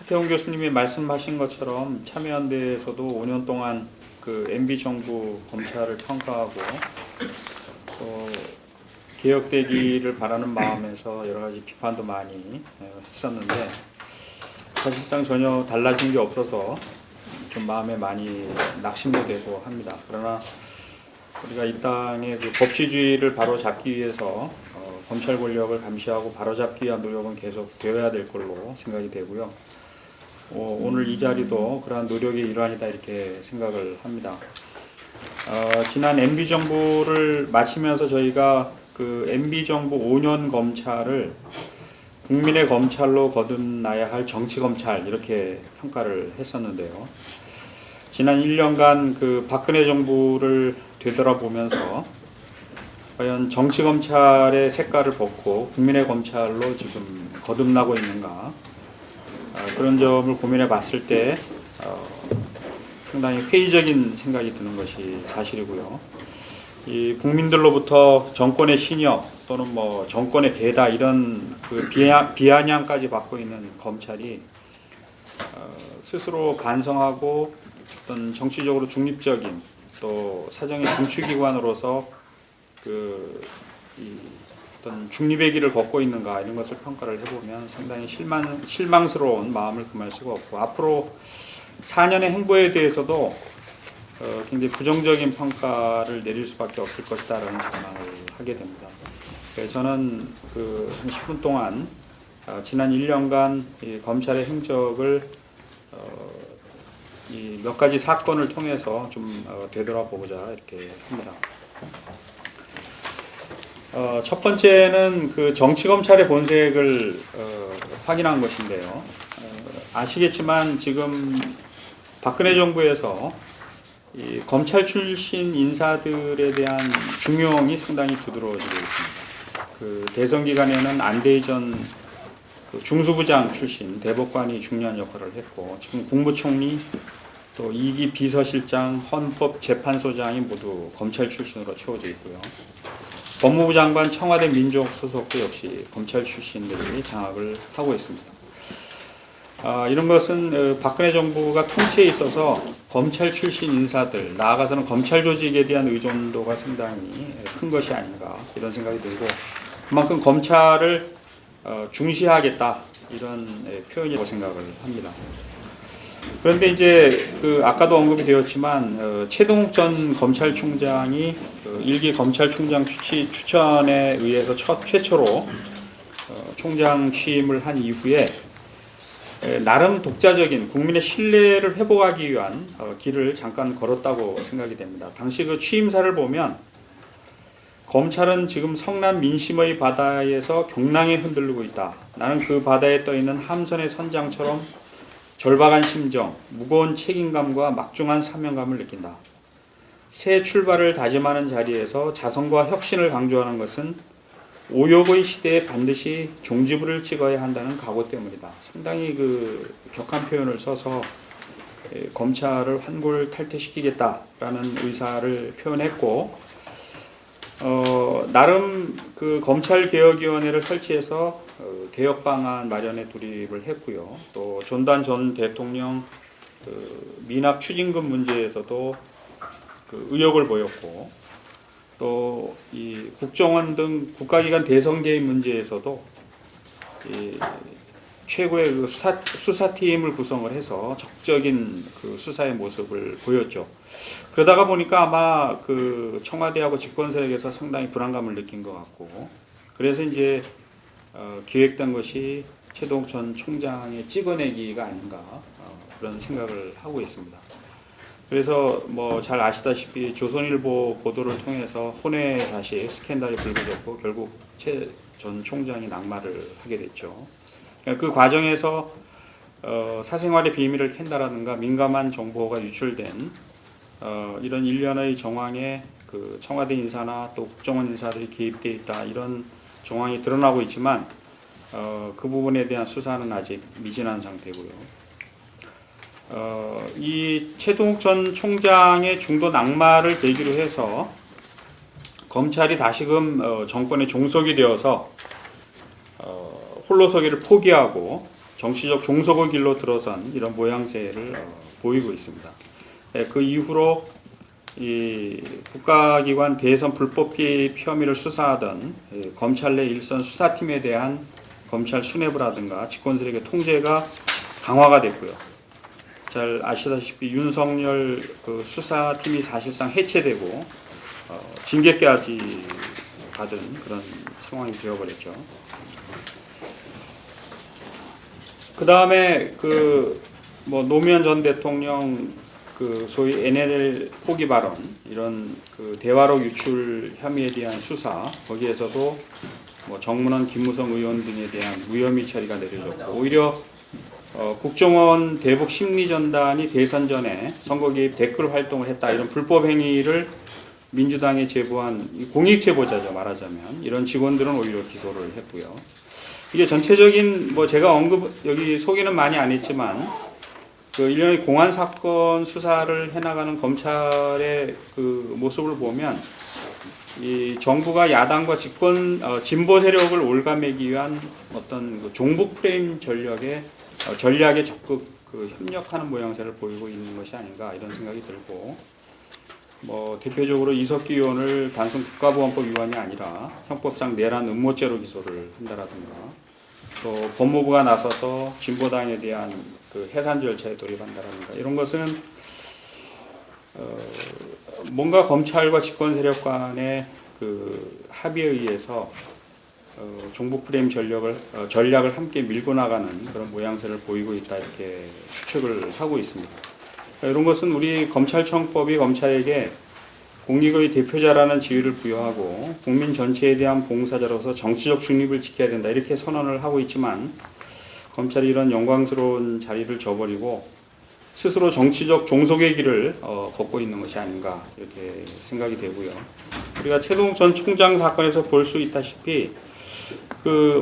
하태용 교수님이 말씀하신 것처럼 참여연대에서도 5년 동안 그 MB 정부 검찰을 평가하고 또 개혁되기를 바라는 마음에서 여러 가지 비판도 많이 했었는데 사실상 전혀 달라진 게 없어서 좀 마음에 많이 낙심도 되고 합니다. 그러나 우리가 이 땅의 그 법치주의를 바로 잡기 위해서 검찰 권력을 감시하고 바로잡기 위한 노력은 계속 되어야 될 걸로 생각이 되고요. 오늘 이 자리도 그러한 노력의 일환이다 이렇게 생각을 합니다. 지난 MB 정부를 마치면서 저희가 그 MB 정부 5년 검찰을 국민의 검찰로 거듭나야 할 정치 검찰 이렇게 평가를 했었는데요. 지난 1년간 그 박근혜 정부를 되돌아보면서 과연 정치 검찰의 색깔을 벗고 국민의 검찰로 지금 거듭나고 있는가 그런 점을 고민해 봤을 때 상당히 회의적인 생각이 드는 것이 사실이고요. 이 국민들로부터 정권의 신여 또는 뭐 정권의 개다 이런 그 비아냥까지 받고 있는 검찰이 스스로 반성하고 어떤 정치적으로 중립적인 또 사정의 중추기관으로서 어떤 중립의 길을 걷고 있는가 이런 것을 평가를 해보면 상당히 실망스러운 마음을 금할 수가 없고 앞으로 4년의 행보에 대해서도 굉장히 부정적인 평가를 내릴 수밖에 없을 것이다라는 전망을 하게 됩니다. 그래서 저는 한 10분 동안 지난 1년간 이 검찰의 행적을 이 몇 가지 사건을 통해서 좀 되돌아보고자 이렇게 합니다. 첫 번째는 그 정치 검찰의 본색을 확인한 것인데요. 아시겠지만 지금 박근혜 정부에서 이 검찰 출신 인사들에 대한 중용이 상당히 두드러지고 있습니다. 그 대선 기간에는 안대희 전 중수부장 출신 대법관이 중요한 역할을 했고 지금 국무총리 또 2기 비서실장 헌법재판소장이 모두 검찰 출신으로 채워져 있고요. 법무부 장관 청와대 민정수석도 역시 검찰 출신들이 장악을 하고 있습니다. 이런 것은 박근혜 정부가 통치에 있어서 검찰 출신 인사들, 나아가서는 검찰 조직에 대한 의존도가 상당히 큰 것이 아닌가 이런 생각이 들고 그만큼 검찰을 중시하겠다 이런 표현이라고 생각을 합니다. 그런데 이제 아까도 언급이 되었지만 최동욱 전 검찰총장이 1기 검찰총장 추천에 의해서 최초로 총장 취임을 한 이후에 나름 독자적인 국민의 신뢰를 회복하기 위한 길을 잠깐 걸었다고 생각이 됩니다. 당시 그 취임사를 보면 검찰은 지금 성남 민심의 바다에서 경랑에 흔들리고 있다. 나는 그 바다에 떠있는 함선의 선장처럼 절박한 심정, 무거운 책임감과 막중한 사명감을 느낀다. 새 출발을 다짐하는 자리에서 자성과 혁신을 강조하는 것은 오욕의 시대에 반드시 종지부를 찍어야 한다는 각오 때문이다. 상당히 격한 표현을 써서 검찰을 환골탈퇴시키겠다라는 의사를 표현했고 나름 검찰개혁위원회를 설치해서 개혁 방안 마련에 돌입을 했고요. 또 존단 전 대통령 미납 추징금 문제에서도 의욕을 보였고 또 이 국정원 등 국가기관 대선 개입 문제에서도 최고의 수사팀을 구성을 해서 적극적인 수사의 모습을 보였죠. 그러다가 보니까 아마 청와대하고 집권 세력에서 상당히 불안감을 느낀 것 같고 그래서 이제 기획된 것이 최동욱 전 총장의 찍어내기가 아닌가 그런 생각을 하고 있습니다. 그래서 뭐 잘 아시다시피 조선일보 보도를 통해서 혼외 자식 스캔들이 불거졌고 결국 최 전 총장이 낙마를 하게 됐죠. 그 과정에서 사생활의 비밀을 캔다라든가 민감한 정보가 유출된 이런 일련의 정황에 청와대 인사나 또 국정원 인사들이 개입되어 있다 이런 정황이 드러나고 있지만 그 부분에 대한 수사는 아직 미진한 상태고요. 이 최동욱 전 총장의 중도 낙마를 계기로 해서 검찰이 다시금 정권의 종속이 되어서 홀로서기를 포기하고 정치적 종속의 길로 들어선 이런 모양새를 보이고 있습니다. 그 이후로 이 국가기관 대선 불법 개입 혐의를 수사하던 검찰 내 일선 수사팀에 대한 검찰 수뇌부라든가 직권세력의 통제가 강화가 됐고요. 잘 아시다시피 윤석열 그 수사팀이 사실상 해체되고 징계까지 받은 그런 상황이 되어버렸죠. 그 다음에 노무현 전 대통령 그 소위 NLL 포기 발언 이런 그 대화록 유출 혐의에 대한 수사 거기에서도 뭐 정문원 김무성 의원 등에 대한 무혐의 처리가 내려졌고 오히려 국정원 대북 심리전단이 대선 전에 선거 개입 댓글 활동을 했다 이런 불법 행위를 민주당에 제보한 공익 제보자죠 말하자면 이런 직원들은 오히려 기소를 했고요. 이게 전체적인 제가 여기 소개는 많이 안 했지만 그 일련의 공안 사건 수사를 해나가는 검찰의 그 모습을 보면 이 정부가 야당과 진보 세력을 올가매기 위한 어떤 그 종북 프레임 전략에 적극 협력하는 모양새를 보이고 있는 것이 아닌가 이런 생각이 들고 대표적으로 이석기 의원을 단순 국가보안법 위반이 아니라 형법상 내란 음모죄로 기소를 한다라든가 또 법무부가 나서서 진보당에 대한 그 해산 절차에 돌입한다라든가 이런 것은 뭔가 검찰과 집권 세력 간의 그 합의에 의해서 종북 프레임 전략을 함께 밀고 나가는 그런 모양새를 보이고 있다 이렇게 추측을 하고 있습니다. 이런 것은 우리 검찰청법이 검찰에게 공익의 대표자라는 지위를 부여하고 국민 전체에 대한 봉사자로서 정치적 중립을 지켜야 된다 이렇게 선언을 하고 있지만 검찰이 이런 영광스러운 자리를 저버리고 스스로 정치적 종속의 길을 걷고 있는 것이 아닌가 이렇게 생각이 되고요. 우리가 최동욱 전 총장 사건에서 볼 수 있다시피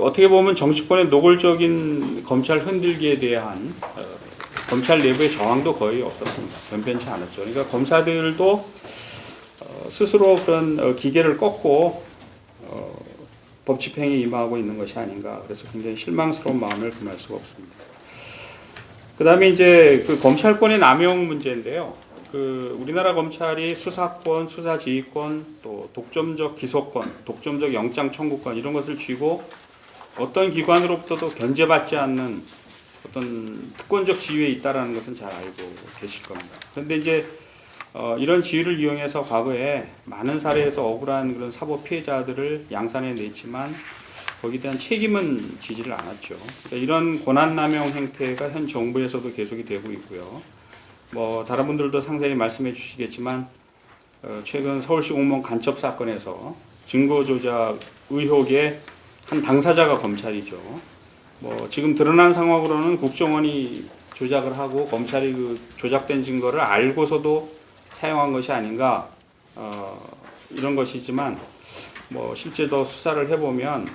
어떻게 보면 정치권의 노골적인 검찰 흔들기에 대한 검찰 내부의 저항도 거의 없었습니다. 변변치 않았죠. 그러니까 검사들도 스스로 그런 기계를 꺾고 법 집행에 임하고 있는 것이 아닌가. 그래서 굉장히 실망스러운 마음을 금할 수가 없습니다. 그 다음에 이제 그 검찰권의 남용 문제인데요. 우리나라 검찰이 수사권, 수사지휘권, 또 독점적 기소권, 독점적 영장 청구권 이런 것을 쥐고 어떤 기관으로부터도 견제받지 않는 어떤 특권적 지위에 있다라는 것은 잘 알고 계실 겁니다. 그런데 이제 이런 지위를 이용해서 과거에 많은 사례에서 억울한 그런 사법 피해자들을 양산해 냈지만 거기에 대한 책임은 지지를 않았죠. 그러니까 이런 권한남용 행태가 현 정부에서도 계속이 되고 있고요. 다른 분들도 상세히 말씀해 주시겠지만 최근 서울시 공무원 간첩 사건에서 증거 조작 의혹의 한 당사자가 검찰이죠. 지금 드러난 상황으로는 국정원이 조작을 하고 검찰이 그 조작된 증거를 알고서도 사용한 것이 아닌가 이런 것이지만 실제 더 수사를 해보면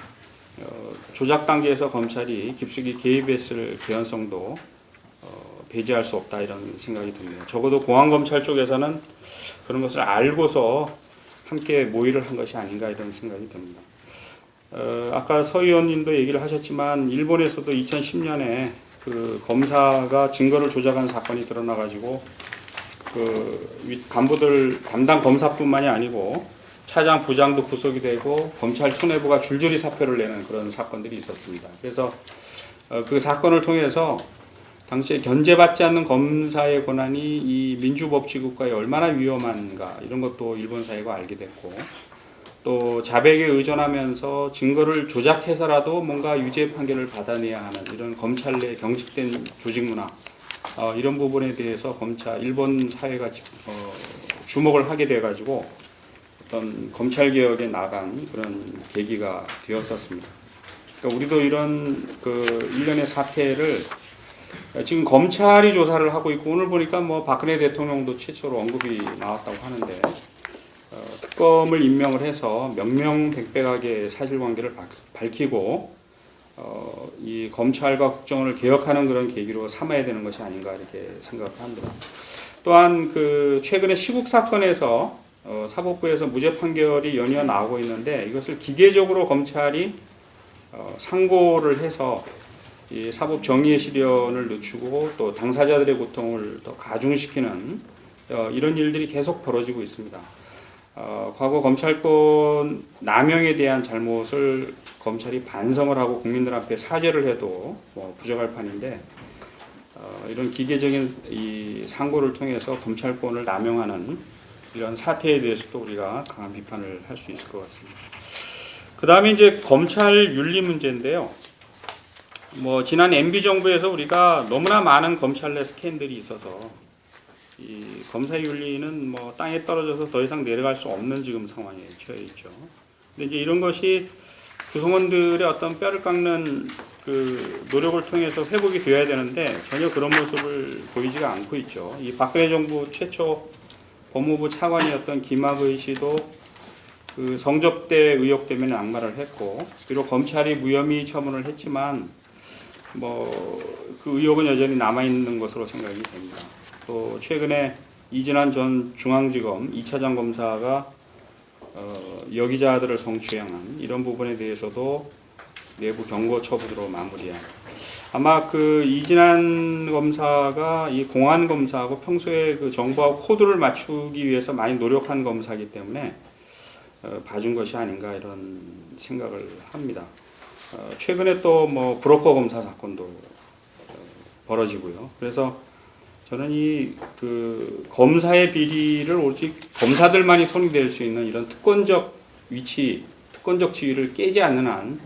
조작 단계에서 검찰이 깊숙이 개입했을 개연성도 배제할 수 없다 이런 생각이 듭니다. 적어도 공안검찰 쪽에서는 그런 것을 알고서 함께 모의를 한 것이 아닌가 이런 생각이 듭니다. 아까 서 의원님도 얘기를 하셨지만 일본에서도 2010년에 그 검사가 증거를 조작한 사건이 드러나가지고 간부들 담당 검사뿐만이 아니고 차장, 부장도 구속이 되고 검찰 수뇌부가 줄줄이 사표를 내는 그런 사건들이 있었습니다. 그래서 그 사건을 통해서 당시에 견제받지 않는 검사의 권한이 이 민주법치국가에 얼마나 위험한가 이런 것도 일본 사회가 알게 됐고 또 자백에 의존하면서 증거를 조작해서라도 뭔가 유죄 판결을 받아내야 하는 이런 검찰 내 경직된 조직 문화 이런 부분에 대해서 일본 사회가 주목을 하게 돼가지고 어떤 검찰 개혁에 나간 그런 계기가 되었었습니다. 그러니까 우리도 이런 일련의 사태를 지금 검찰이 조사를 하고 있고 오늘 보니까 박근혜 대통령도 최초로 언급이 나왔다고 하는데 특검을 임명을 해서 명명백백하게 사실관계를 밝히고 이 검찰과 국정원을 개혁하는 그런 계기로 삼아야 되는 것이 아닌가 이렇게 생각을 합니다. 또한 최근에 시국 사건에서 사법부에서 무죄 판결이 연이어 나오고 있는데 이것을 기계적으로 검찰이 상고를 해서 이 사법 정의의 실현을 늦추고 또 당사자들의 고통을 더 가중시키는 이런 일들이 계속 벌어지고 있습니다. 과거 검찰권 남용에 대한 잘못을 검찰이 반성을 하고 국민들 앞에 사죄를 해도 부족할 판인데 이런 기계적인 이 상고를 통해서 검찰권을 남용하는 이런 사태에 대해서도 우리가 강한 비판을 할 수 있을 것 같습니다. 그 다음에 이제 검찰 윤리 문제인데요. 지난 MB 정부에서 우리가 너무나 많은 검찰 내 스캔들이 있어서 이 검사 윤리는 땅에 떨어져서 더 이상 내려갈 수 없는 지금 상황에 처해 있죠. 근데 이제 이런 것이 구성원들의 어떤 뼈를 깎는 그 노력을 통해서 회복이 되어야 되는데 전혀 그런 모습을 보이지가 않고 있죠. 이 박근혜 정부 최초 법무부 차관이었던 김학의 씨도 그 성접대 의혹 때문에 낙마를 했고, 비록 검찰이 무혐의 처분을 했지만 그 의혹은 여전히 남아 있는 것으로 생각이 됩니다. 또 최근에 이진환 전 중앙지검 2차장 검사가 여기자들을 성추행한 이런 부분에 대해서도 내부 경고 처분으로 마무리한. 아마 그 이진환 검사가 이 공안 검사하고 평소에 그 정부하고 코드를 맞추기 위해서 많이 노력한 검사이기 때문에 봐준 것이 아닌가 이런 생각을 합니다. 최근에 또 브로커 검사 사건도 벌어지고요. 그래서 저는 이 그 검사의 비리를 오직 검사들만이 손이 될 수 있는 이런 특권적 위치, 특권적 지위를 깨지 않는 한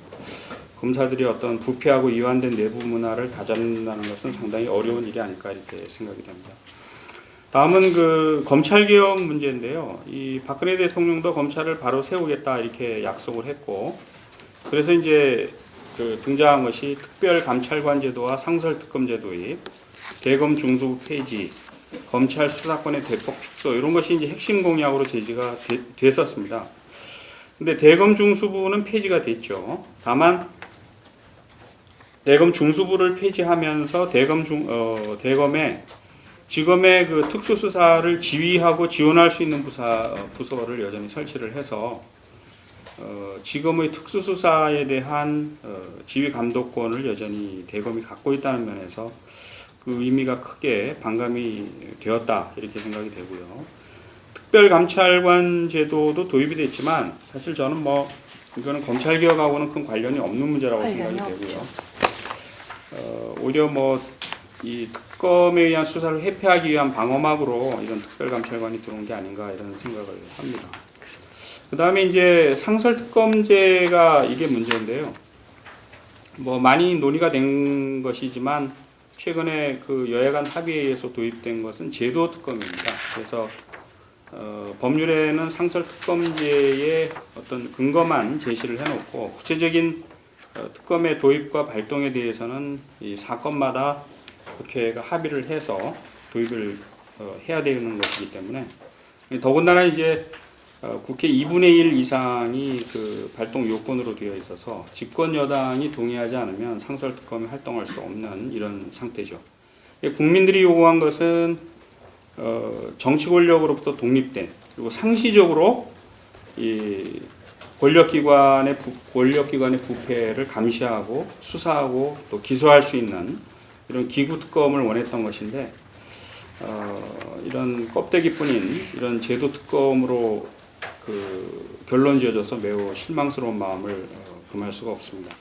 검사들이 어떤 부패하고 이완된 내부 문화를 다잡는다는 것은 상당히 어려운 일이 아닐까 이렇게 생각이 됩니다. 다음은 그 검찰 개혁 문제인데요. 이 박근혜 대통령도 검찰을 바로 세우겠다 이렇게 약속을 했고, 그래서 이제 그 등장한 것이 특별감찰관 제도와 상설특검 제도 도입, 대검 중수부 폐지, 검찰 수사권의 대폭 축소 이런 것이 이제 핵심 공약으로 제시가 됐었습니다. 근데 대검 중수부는 폐지가 됐죠. 다만 대검 중수부를 폐지하면서 대검에 지검의 그 특수수사를 지휘하고 지원할 수 있는 부서를 여전히 설치를 해서 지검의 특수수사에 대한 지휘 감독권을 여전히 대검이 갖고 있다는 면에서 그 의미가 크게 반감이 되었다 이렇게 생각이 되고요. 특별감찰관 제도도 도입이 됐지만 사실 저는 이거는 검찰개혁하고는 큰 관련이 없는 문제라고 생각이 되고요. 오히려 이 특검에 의한 수사를 회피하기 위한 방어막으로 이런 특별감찰관이 들어온 게 아닌가 이런 생각을 합니다. 그 다음에 이제 상설특검제가 이게 문제인데요. 많이 논의가 된 것이지만 최근에 그 여야간 합의에 의해서 도입된 것은 제도특검입니다. 그래서 법률에는 상설특검제의 어떤 근거만 제시를 해놓고 구체적인 특검의 도입과 발동에 대해서는 이 사건마다 국회가 합의를 해서 도입을 해야 되는 것이기 때문에 더군다나 이제 국회 2분의 1 이상이 그 발동 요건으로 되어 있어서 집권 여당이 동의하지 않으면 상설특검이 활동할 수 없는 이런 상태죠. 국민들이 요구한 것은 정치 권력으로부터 독립된 그리고 상시적으로 이 권력기관의 부패를 감시하고 수사하고 또 기소할 수 있는 이런 기구특검을 원했던 것인데 이런 껍데기뿐인 이런 제도특검으로 그 결론 지어져서 매우 실망스러운 마음을 금할 수가 없습니다.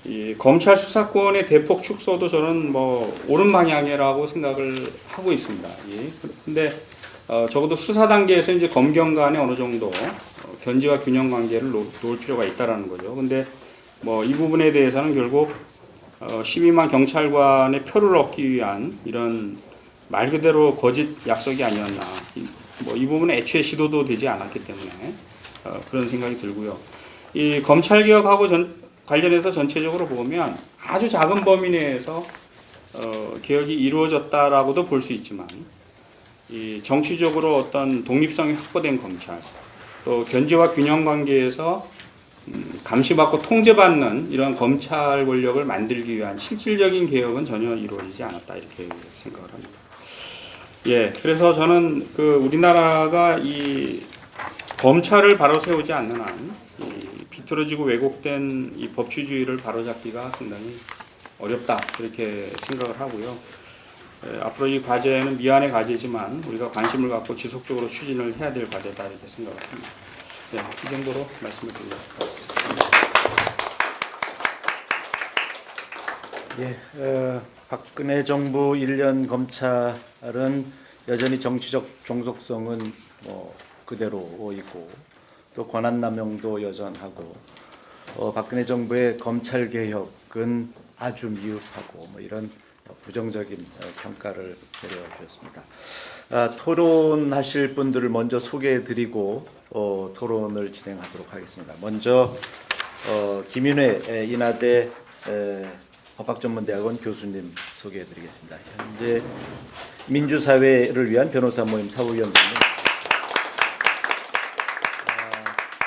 이 검찰 수사권의 대폭 축소도 저는 옳은 방향이라고 생각을 하고 있습니다. 근데 적어도 수사 단계에서 이제 검경 간에 어느 정도 견제와 균형 관계를 놓을 필요가 있다라는 거죠. 근데 이 부분에 대해서는 결국 12만 경찰관의 표를 얻기 위한 이런 말 그대로 거짓 약속이 아니었나. 이 부분은 애초에 시도도 되지 않았기 때문에 그런 생각이 들고요. 이 검찰 개혁하고 관련해서 전체적으로 보면 아주 작은 범위 내에서 개혁이 이루어졌다라고도 볼 수 있지만 이 정치적으로 어떤 독립성이 확보된 검찰, 또 견제와 균형 관계에서 감시받고 통제받는 이런 검찰 권력을 만들기 위한 실질적인 개혁은 전혀 이루어지지 않았다 이렇게 생각을 합니다. 그래서 저는 그 우리나라가 이 검찰을 바로 세우지 않는 한 이 비틀어지고 왜곡된 이 법치주의를 바로잡기가 상당히 어렵다 그렇게 생각을 하고요. 앞으로 이 과제는 미완의 과제지만 우리가 관심을 갖고 지속적으로 추진을 해야 될 과제다 이렇게 생각을 합니다. 네, 이 정도로 말씀을 드리겠습니다. 예, 박근혜 정부 1년 검찰은 여전히 정치적 종속성은 그대로 있고 또 권한남용도 여전하고 박근혜 정부의 검찰 개혁은 아주 미흡하고 이런 부정적인 평가를 내려주셨습니다. 토론하실 분들을 먼저 소개해드리고 토론을 진행하도록 하겠습니다. 먼저 김윤회 인하대 법학전문대학원 교수님 소개해드리겠습니다. 현재 민주사회를 위한 변호사 모임 사무위원장님,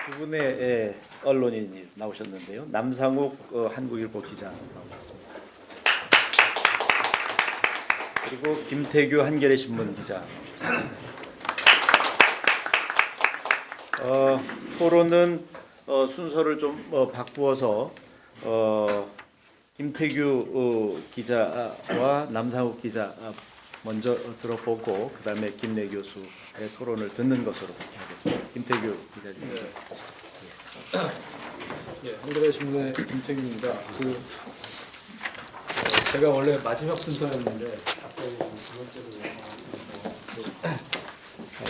두 분의 언론인이 나오셨는데요. 남상욱 한국일보 기자 나오셨습니다. 그리고 김태규 한겨레 신문 기자 나오셨습니다. 토론은 순서를 좀 바꾸어서 김태규 기자와 남상욱 기자 먼저 들어보고 그다음에 김내 교수의 토론을 듣는 것으로 그렇게 하겠습니다. 김태규 기자님. 예, 한겨레 신문의 김태규입니다. 제가 원래 마지막 순서였는데 갑자기 두 번째로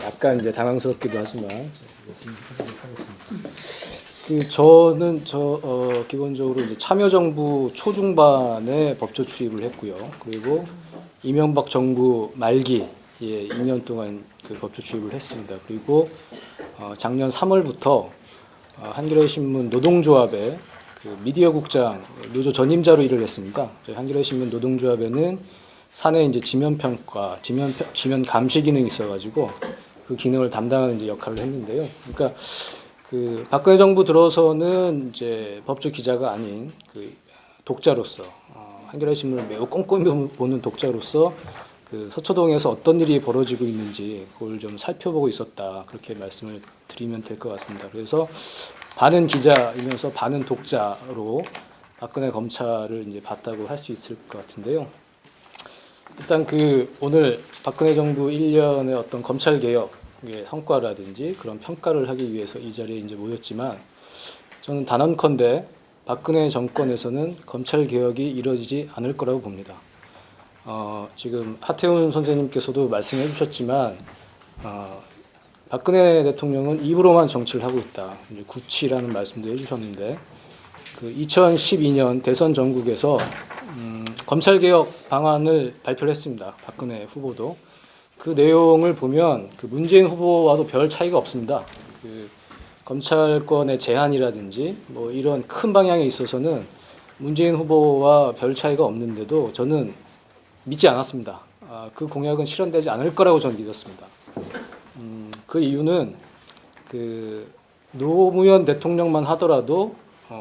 약간 이제 당황스럽기도 하지만 하도록 하겠습니다. 저는 기본적으로 이제 참여정부 초중반에 법조 출입을 했고요. 그리고 이명박 정부 말기에 2년 동안 그 법조 출입을 했습니다. 그리고 작년 3월부터 한겨레 신문 노동조합의 그 미디어 국장 노조 전임자로 일을 했습니다. 한겨레 신문 노동조합에는 사내 이제 지면 평가, 지면 감시 기능이 있어가지고 그 기능을 담당하는 이제 역할을 했는데요. 그러니까 그 박근혜 정부 들어서는 이제 법조 기자가 아닌 그 독자로서 한겨레 신문을 매우 꼼꼼히 보는 독자로서 그 서초동에서 어떤 일이 벌어지고 있는지 그걸 좀 살펴보고 있었다 그렇게 말씀을 드리면 될 것 같습니다. 그래서 반은 기자이면서 반은 독자로 박근혜 검찰을 이제 봤다고 할 수 있을 것 같은데요. 일단 오늘 박근혜 정부 1년의 어떤 검찰 개혁의 성과라든지 그런 평가를 하기 위해서 이 자리에 이제 모였지만 저는 단언컨대 박근혜 정권에서는 검찰 개혁이 이루어지지 않을 거라고 봅니다. 지금 하태훈 선생님께서도 말씀해 주셨지만 박근혜 대통령은 입으로만 정치를 하고 있다. 이제 구치라는 말씀도 해주셨는데 그 2012년 대선 전국에서 검찰개혁 방안을 발표를 했습니다. 박근혜 후보도. 그 내용을 보면 그 문재인 후보와도 별 차이가 없습니다. 그 검찰권의 제한이라든지 뭐 이런 큰 방향에 있어서는 문재인 후보와 별 차이가 없는데도 저는 믿지 않았습니다. 그 공약은 실현되지 않을 거라고 저는 믿었습니다. 그 이유는 그 노무현 대통령만 하더라도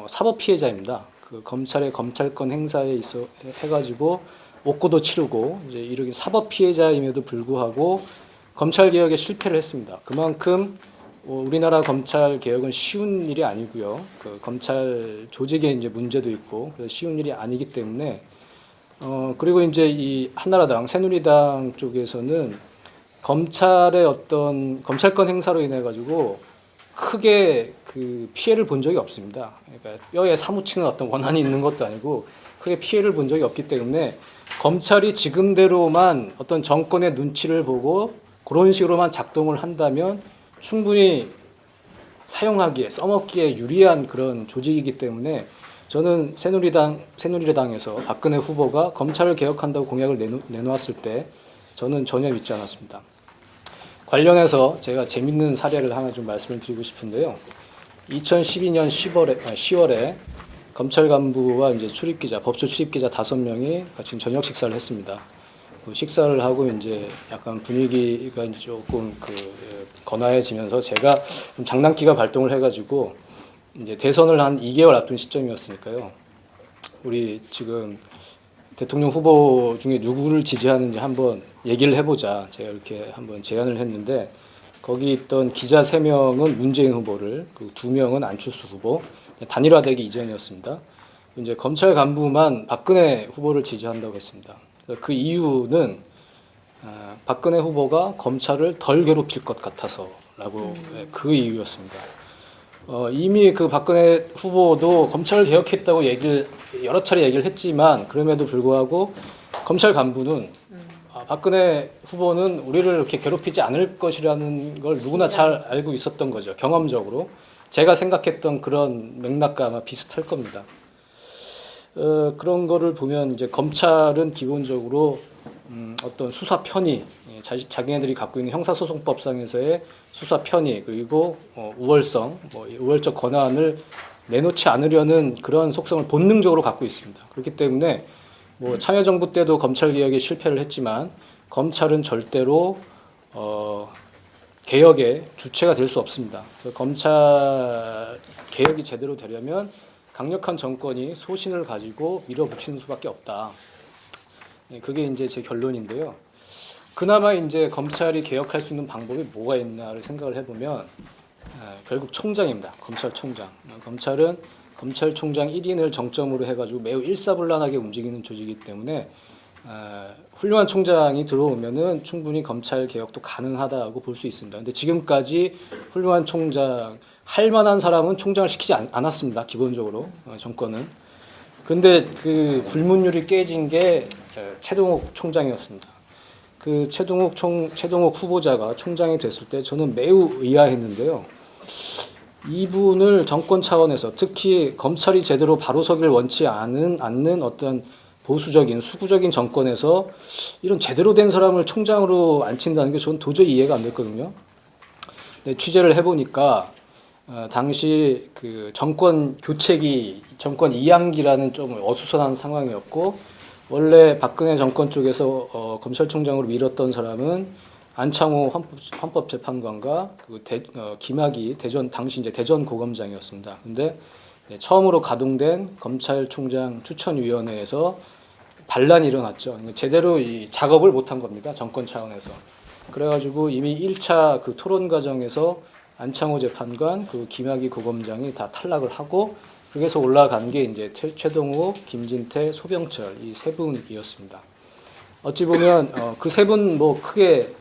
사법 피해자입니다. 그 검찰의 검찰권 행사에 있어 해가지고 옥고도 치르고 이제 이렇게 사법 피해자임에도 불구하고 검찰 개혁에 실패를 했습니다. 그만큼 우리나라 검찰 개혁은 쉬운 일이 아니고요. 그 검찰 조직에 이제 문제도 있고 쉬운 일이 아니기 때문에 그리고 이제 이 한나라당 새누리당 쪽에서는 검찰의 어떤 검찰권 행사로 인해 가지고 크게 그 피해를 본 적이 없습니다. 그러니까 뼈에 사무치는 어떤 원한이 있는 것도 아니고 크게 피해를 본 적이 없기 때문에 검찰이 지금대로만 어떤 정권의 눈치를 보고 그런 식으로만 작동을 한다면 충분히 사용하기에 써먹기에 유리한 그런 조직이기 때문에 저는 새누리당에서 박근혜 후보가 검찰을 개혁한다고 공약을 내놓았을 때 저는 전혀 믿지 않았습니다. 관련해서 제가 재밌는 사례를 하나 좀 말씀을 드리고 싶은데요. 2012년 10월에 검찰 간부와 이제 출입기자, 법조 출입기자 5명이 같이 저녁 식사를 했습니다. 그 식사를 하고 이제 약간 분위기가 조금 건화해지면서 제가 좀 장난기가 발동을 해가지고 이제 대선을 한 2개월 앞둔 시점이었으니까요. 우리 지금 대통령 후보 중에 누구를 지지하는지 한번 얘기를 해보자. 제가 이렇게 한번 제안을 했는데 거기 있던 기자 3명은 문재인 후보를, 그리고 2명은 안철수 후보, 단일화되기 이전이었습니다. 이제 검찰 간부만 박근혜 후보를 지지한다고 했습니다. 그 이유는 박근혜 후보가 검찰을 덜 괴롭힐 것 같아서라고 그 이유였습니다. 이미 그 박근혜 후보도 검찰을 개혁했다고 여러 차례 얘기를 했지만 그럼에도 불구하고 검찰 간부는 박근혜 후보는 우리를 이렇게 괴롭히지 않을 것이라는 걸 누구나 잘 알고 있었던 거죠. 경험적으로. 제가 생각했던 그런 맥락과 아마 비슷할 겁니다. 그런 거를 보면 이제 검찰은 기본적으로 어떤 수사 편의, 자기네들이 갖고 있는 형사소송법상에서의 수사 편의 그리고 우월성, 우월적 권한을 내놓지 않으려는 그런 속성을 본능적으로 갖고 있습니다. 그렇기 때문에 참여정부 때도 검찰 개혁에 실패를 했지만 검찰은 절대로 개혁의 주체가 될 수 없습니다. 그래서 검찰 개혁이 제대로 되려면 강력한 정권이 소신을 가지고 밀어붙이는 수밖에 없다. 그게 이제 제 결론인데요. 그나마 이제 검찰이 개혁할 수 있는 방법이 뭐가 있나를 생각을 해보면 결국 총장입니다. 검찰총장. 검찰은 검찰총장 1인을 정점으로 해가지고 매우 일사불란하게 움직이는 조직이기 때문에 훌륭한 총장이 들어오면은 충분히 검찰 개혁도 가능하다고 볼 수 있습니다. 근데 지금까지 훌륭한 총장 할 만한 사람은 총장을 시키지 않았습니다. 기본적으로 정권은. 그런데 그 불문율이 깨진 게 최동욱 총장이었습니다. 그 최동욱 후보자가 총장이 됐을 때 저는 매우 의아했는데요. 이분을 정권 차원에서 특히 검찰이 제대로 바로서기를 원치 않는 어떤 보수적인 수구적인 정권에서 이런 제대로 된 사람을 총장으로 앉힌다는 게 저는 도저히 이해가 안 됐거든요. 네, 취재를 해보니까 당시 그 정권 교체기, 정권 이양기라는 좀 어수선한 상황이었고 원래 박근혜 정권 쪽에서 검찰총장으로 밀었던 사람은 안창호 헌법재판관과 김학의 당시 이제 대전 고검장이었습니다. 근데 처음으로 가동된 검찰총장 추천위원회에서 반란이 일어났죠. 제대로 이 작업을 못한 겁니다. 정권 차원에서. 그래가지고 이미 1차 그 토론 과정에서 안창호 재판관, 김학의 고검장이 다 탈락을 하고 그래서 올라간 게 이제 최동욱, 김진태, 소병철 이 세 분이었습니다. 어찌 보면 그 세 분 크게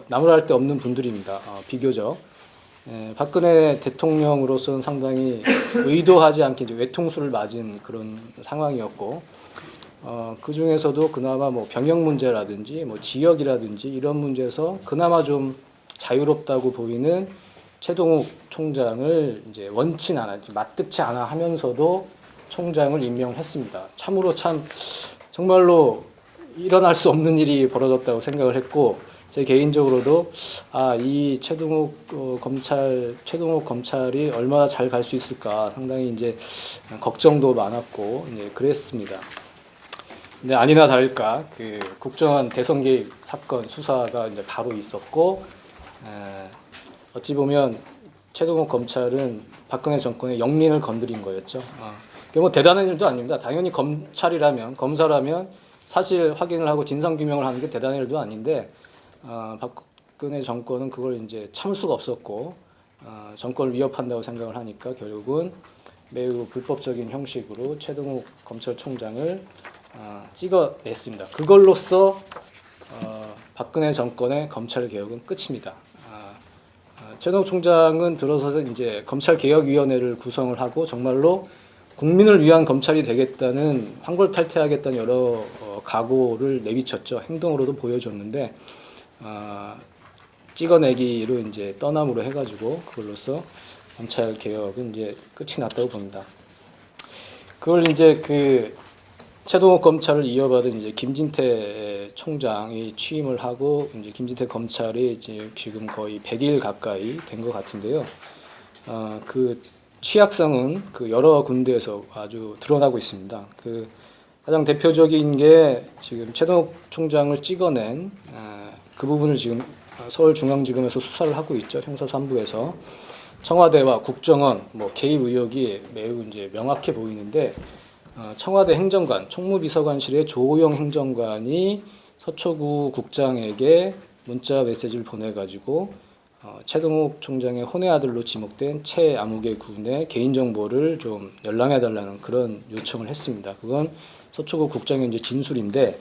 나무랄 데 없는 분들입니다. 비교적 박근혜 대통령으로서는 상당히 의도하지 않게 이제 외통수를 맞은 그런 상황이었고 그 중에서도 그나마 병역 문제라든지 지역이라든지 이런 문제에서 그나마 좀 자유롭다고 보이는 최동욱 총장을 이제 원치 않아, 맞득치 않아 하면서도 총장을 임명했습니다. 참으로 정말로 일어날 수 없는 일이 벌어졌다고 생각을 했고 제 개인적으로도 이 최동욱 검찰이 얼마나 잘 갈 수 있을까 상당히 이제 걱정도 많았고 이제 그랬습니다. 근데 아니나 다를까 그 국정원 대선 개입 사건 수사가 이제 바로 있었고 어찌 보면 최동욱 검찰은 박근혜 정권의 영린을 건드린 거였죠. 그게 대단한 일도 아닙니다. 당연히 검사라면 사실 확인을 하고 진상 규명을 하는 게 대단한 일도 아닌데 박근혜 정권은 그걸 이제 참을 수가 없었고 정권을 위협한다고 생각을 하니까 결국은 매우 불법적인 형식으로 최동욱 검찰총장을 찍어냈습니다. 그걸로써 박근혜 정권의 검찰 개혁은 끝입니다. 최동욱 총장은 들어서서 이제 검찰개혁위원회를 구성을 하고 정말로 국민을 위한 검찰이 되겠다는 황골탈퇴하겠다는 여러 각오를 내비쳤죠. 행동으로도 보여줬는데 찍어내기로 이제 떠남으로 해가지고 그걸로써 검찰 개혁은 이제 끝이 났다고 봅니다. 그걸 이제 그 최동욱 검찰을 이어받은 이제 김진태 총장이 취임을 하고 이제 김진태 검찰이 이제 지금 거의 100일 가까이 된 것 같은데요. 그 취약성은 그 여러 군데에서 아주 드러나고 있습니다. 그 가장 대표적인 게 지금 최동욱 총장을 찍어낸 그 부분을 지금 서울중앙지검에서 수사를 하고 있죠. 형사 3부에서 청와대와 국정원 개입 의혹이 매우 이제 명확해 보이는데 청와대 행정관, 총무비서관실의 조호영 행정관이 서초구 국장에게 문자 메시지를 보내가지고 최동욱 총장의 혼외 아들로 지목된 최아무개 군의 개인정보를 좀 열람해달라는 그런 요청을 했습니다. 그건 서초구 국장의 이제 진술인데,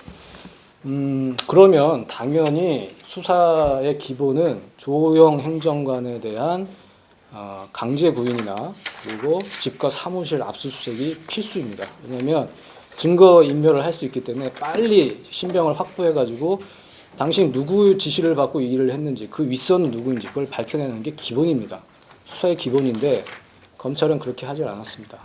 그러면 당연히 수사의 기본은 조호영 행정관에 대한 강제 구인이나 그리고 집과 사무실 압수수색이 필수입니다. 왜냐하면 증거 인멸을 할 수 있기 때문에 빨리 신병을 확보해가지고 당신 누구 지시를 받고 이 일을 했는지 그 윗선은 누구인지 그걸 밝혀내는 게 기본입니다. 수사의 기본인데 검찰은 그렇게 하지 않았습니다.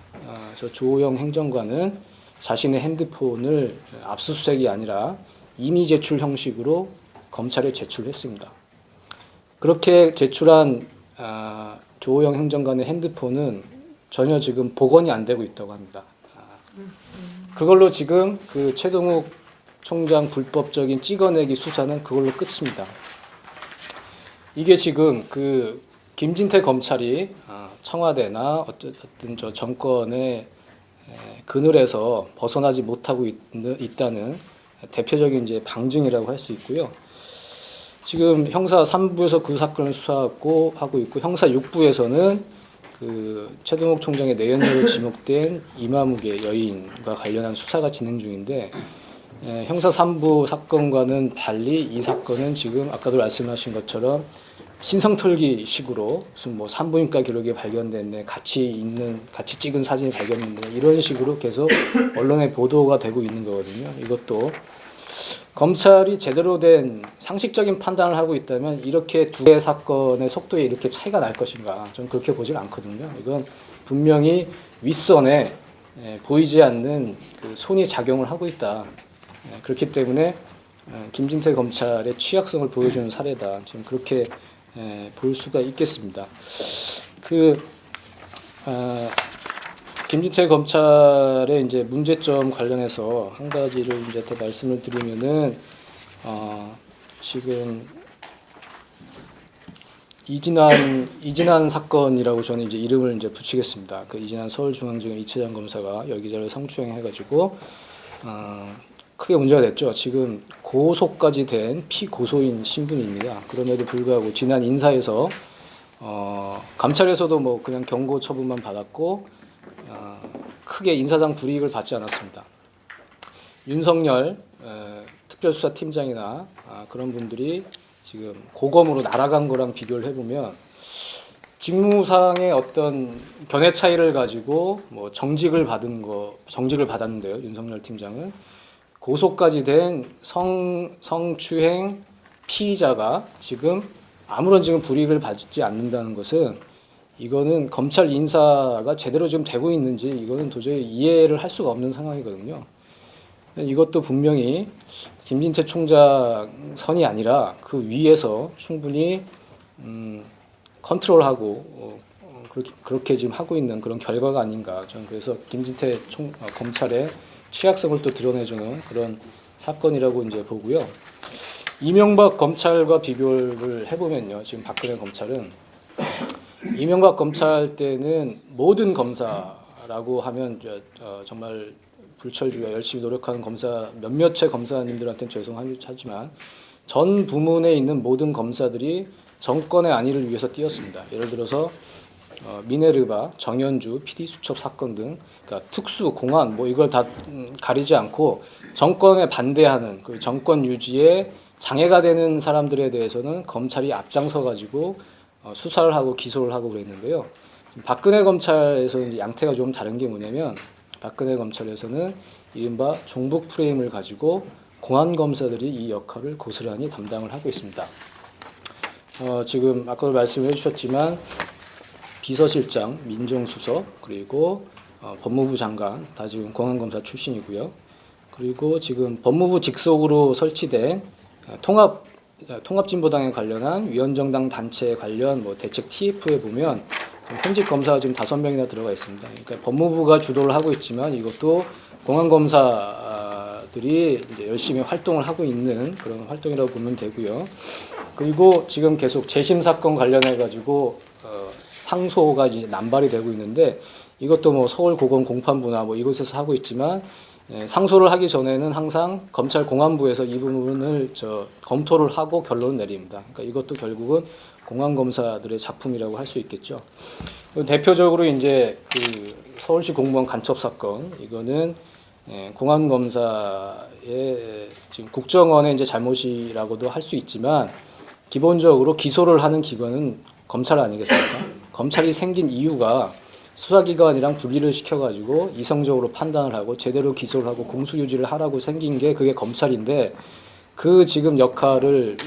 그래서 조호영 행정관은 자신의 핸드폰을 압수수색이 아니라 임의 제출 형식으로 검찰에 제출했습니다. 그렇게 제출한 조호영 행정관의 핸드폰은 전혀 지금 복원이 안 되고 있다고 합니다. 그걸로 지금 그 최동욱 총장 불법적인 찍어내기 수사는 그걸로 끝입니다. 이게 지금 그 김진태 검찰이 청와대나 어떤 저 정권의 그늘에서 벗어나지 못하고 있다는 대표적인 이제 방증이라고 할 수 있고요. 지금 형사 3부에서 그 사건을 수사하고 하고 있고 형사 6부에서는 그 최동욱 총장의 내연녀로 지목된 이마무개 여인과 관련한 수사가 진행 중인데 형사 3부 사건과는 달리 이 사건은 지금 아까도 말씀하신 것처럼 신성털기식으로 무슨 뭐 산부인과 기록이 발견됐네, 같이 찍은 사진이 발견됐네 이런 식으로 계속 언론에 보도가 되고 있는 거거든요. 이것도 검찰이 제대로 된 상식적인 판단을 하고 있다면 이렇게 두 개의 사건의 속도에 이렇게 차이가 날 것인가? 저는 그렇게 보질 않거든요. 이건 분명히 윗선에 보이지 않는 그 손이 작용을 하고 있다. 그렇기 때문에 김진태 검찰의 취약성을 보여주는 사례다. 지금 그렇게 볼 수가 있겠습니다. 김진태 검찰의 이제 문제점 관련해서 한 가지를 이제 더 말씀을 드리면은 지금 이진한 사건이라고 저는 이제 이름을 이제 붙이겠습니다. 그 이진한 서울중앙지검 이차장 검사가 열기자를 성추행해가지고 크게 문제가 됐죠. 지금 고소까지 된 피고소인 신분입니다. 그럼에도 불구하고 지난 인사에서 감찰에서도 뭐 그냥 경고 처분만 받았고 크게 인사상 불이익을 받지 않았습니다. 윤석열 특별수사팀장이나 그런 분들이 지금 고검으로 날아간 거랑 비교를 해보면 직무상의 어떤 견해 차이를 가지고 뭐 정직을 받았는데요. 윤석열 팀장은 고소까지 된 성추행 피의자가 지금 아무런 지금 불이익을 받지 않는다는 것은 이거는 검찰 인사가 제대로 지금 되고 있는지 이거는 도저히 이해를 할 수가 없는 상황이거든요. 이것도 분명히 김진태 총장 선이 아니라 그 위에서 충분히 컨트롤하고 그렇게 지금 하고 있는 그런 결과가 아닌가. 저는 그래서 김진태 검찰의 취약성을 또 드러내주는 그런 사건이라고 이제 보고요. 이명박 검찰과 비교를 해보면요. 지금 박근혜 검찰은 이명박 검찰 때는 모든 검사라고 하면 정말 불철주야 열심히 노력하는 검사 몇몇의 검사님들한테는 죄송하지만 전 부문에 있는 모든 검사들이 정권의 안위를 위해서 뛰었습니다. 예를 들어서 미네르바, 정현주, PD 수첩 사건 등 그러니까 특수, 공안 뭐 이걸 다 가리지 않고 정권에 반대하는 그 정권 유지에 장애가 되는 사람들에 대해서는 검찰이 앞장서 가지고 수사를 하고 기소를 하고 그랬는데요. 박근혜 검찰에서는 양태가 좀 다른 게 뭐냐면 박근혜 검찰에서는 이른바 종북 프레임을 가지고 공안 검사들이 이 역할을 고스란히 담당을 하고 있습니다. 지금 아까도 말씀해 주셨지만 비서실장, 민정수석 그리고 법무부 장관 다 지금 공안검사 출신이고요. 그리고 지금 법무부 직속으로 설치된 통합진보당에 관련한 위원정당 단체 관련 뭐 대책 TF에 보면 현직 검사가 지금 5명이나 들어가 있습니다. 그러니까 법무부가 주도를 하고 있지만 이것도 공안검사들이 이제 열심히 활동을 하고 있는 그런 활동이라고 보면 되고요. 그리고 지금 계속 재심 사건 관련해 가지고 상소가 이제 남발이 되고 있는데 이것도 뭐 서울고검 공판부나 뭐 이곳에서 하고 있지만 상소를 하기 전에는 항상 검찰 공안부에서 이 부분을 검토를 하고 결론을 내립니다. 그러니까 이것도 결국은 공안 검사들의 작품이라고 할 수 있겠죠. 대표적으로 이제 그 서울시 공무원 간첩 사건, 이거는 공안 검사의 지금 국정원의 이제 잘못이라고도 할 수 있지만, 기본적으로 기소를 하는 기관은 검찰 아니겠습니까? 검찰이 생긴 이유가 수사기관이랑 분리를 시켜가지고 이성적으로 판단을 하고 제대로 기소를 하고 공수유지를 하라고 생긴 게 그게 검찰인데, 그 지금 역할을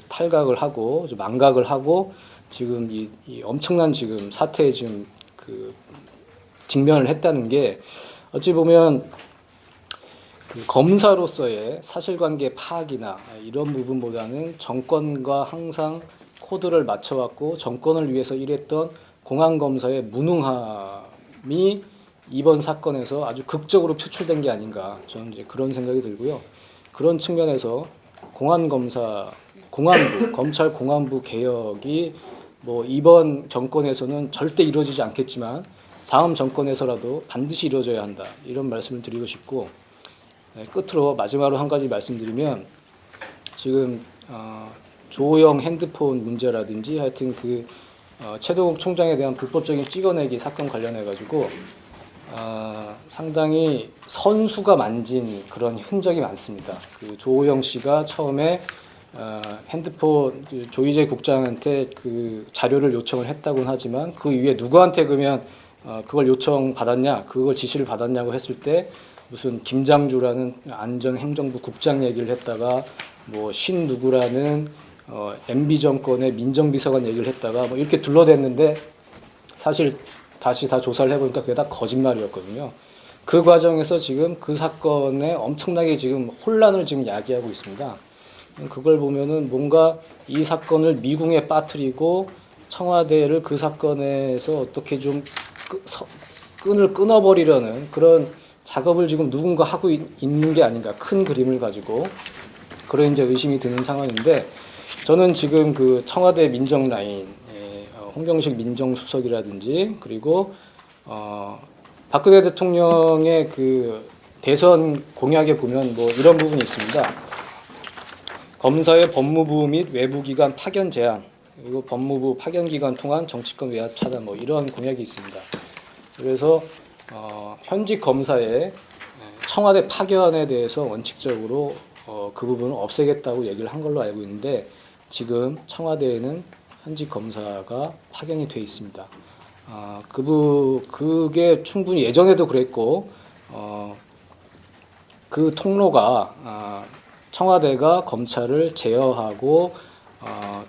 탈각을 하고 망각을 하고 지금 이 엄청난 지금 사태에 지금 그 직면을 했다는 게, 어찌 보면 그 검사로서의 사실관계 파악이나 이런 부분보다는 정권과 항상 코드를 맞춰왔고 정권을 위해서 일했던 공안검사의 무능함이 이번 사건에서 아주 극적으로 표출된 게 아닌가, 저는 이제 그런 생각이 들고요. 그런 측면에서 공안검사, 공안부, 검찰 공안부 개혁이 뭐 이번 정권에서는 절대 이루어지지 않겠지만 다음 정권에서라도 반드시 이루어져야 한다, 이런 말씀을 드리고 싶고, 끝으로 마지막으로 한 가지 말씀드리면, 지금 조호영 핸드폰 문제라든지 하여튼 그 최동욱 총장에 대한 불법적인 찍어내기 사건 관련해 가지고 상당히 선수가 만진 그런 흔적이 많습니다. 그 조호영 씨가 처음에 핸드폰 그 조희재 국장한테 그 자료를 요청을 했다고는 하지만, 그 이후에 누구한테 그러면 그걸 요청 받았냐, 그걸 지시를 받았냐고 했을 때 무슨 김장주라는 안전행정부 국장 얘기를 했다가 뭐 신 누구라는 MB 정권의 민정비서관 얘기를 했다가 뭐 이렇게 둘러댔는데, 사실 다시 다 조사를 해보니까 그게 다 거짓말이었거든요. 그 과정에서 지금 그 사건에 엄청나게 지금 혼란을 지금 야기하고 있습니다. 그걸 보면은 뭔가 이 사건을 미궁에 빠뜨리고 청와대를 그 사건에서 어떻게 좀 끈을 끊어버리려는 그런 작업을 지금 누군가 하고 있는 게 아닌가, 큰 그림을 가지고 그런 이제 의심이 드는 상황인데, 저는 지금 그 청와대 민정 라인, 홍경식 민정수석이라든지 그리고 박근혜 대통령의 그 대선 공약에 보면 뭐 이런 부분이 있습니다. 검사의 법무부 및 외부기관 파견 제한, 그리고 법무부 파견기관 통한 정치권 외압 차단, 뭐 이런 공약이 있습니다. 그래서 현직 검사의 청와대 파견에 대해서 원칙적으로 그 부분을 없애겠다고 얘기를 한 걸로 알고 있는데, 지금 청와대에는 현직 검사가 파견이 돼 있습니다. 그게 충분히 예전에도 그랬고, 그 통로가 청와대가 검찰을 제어하고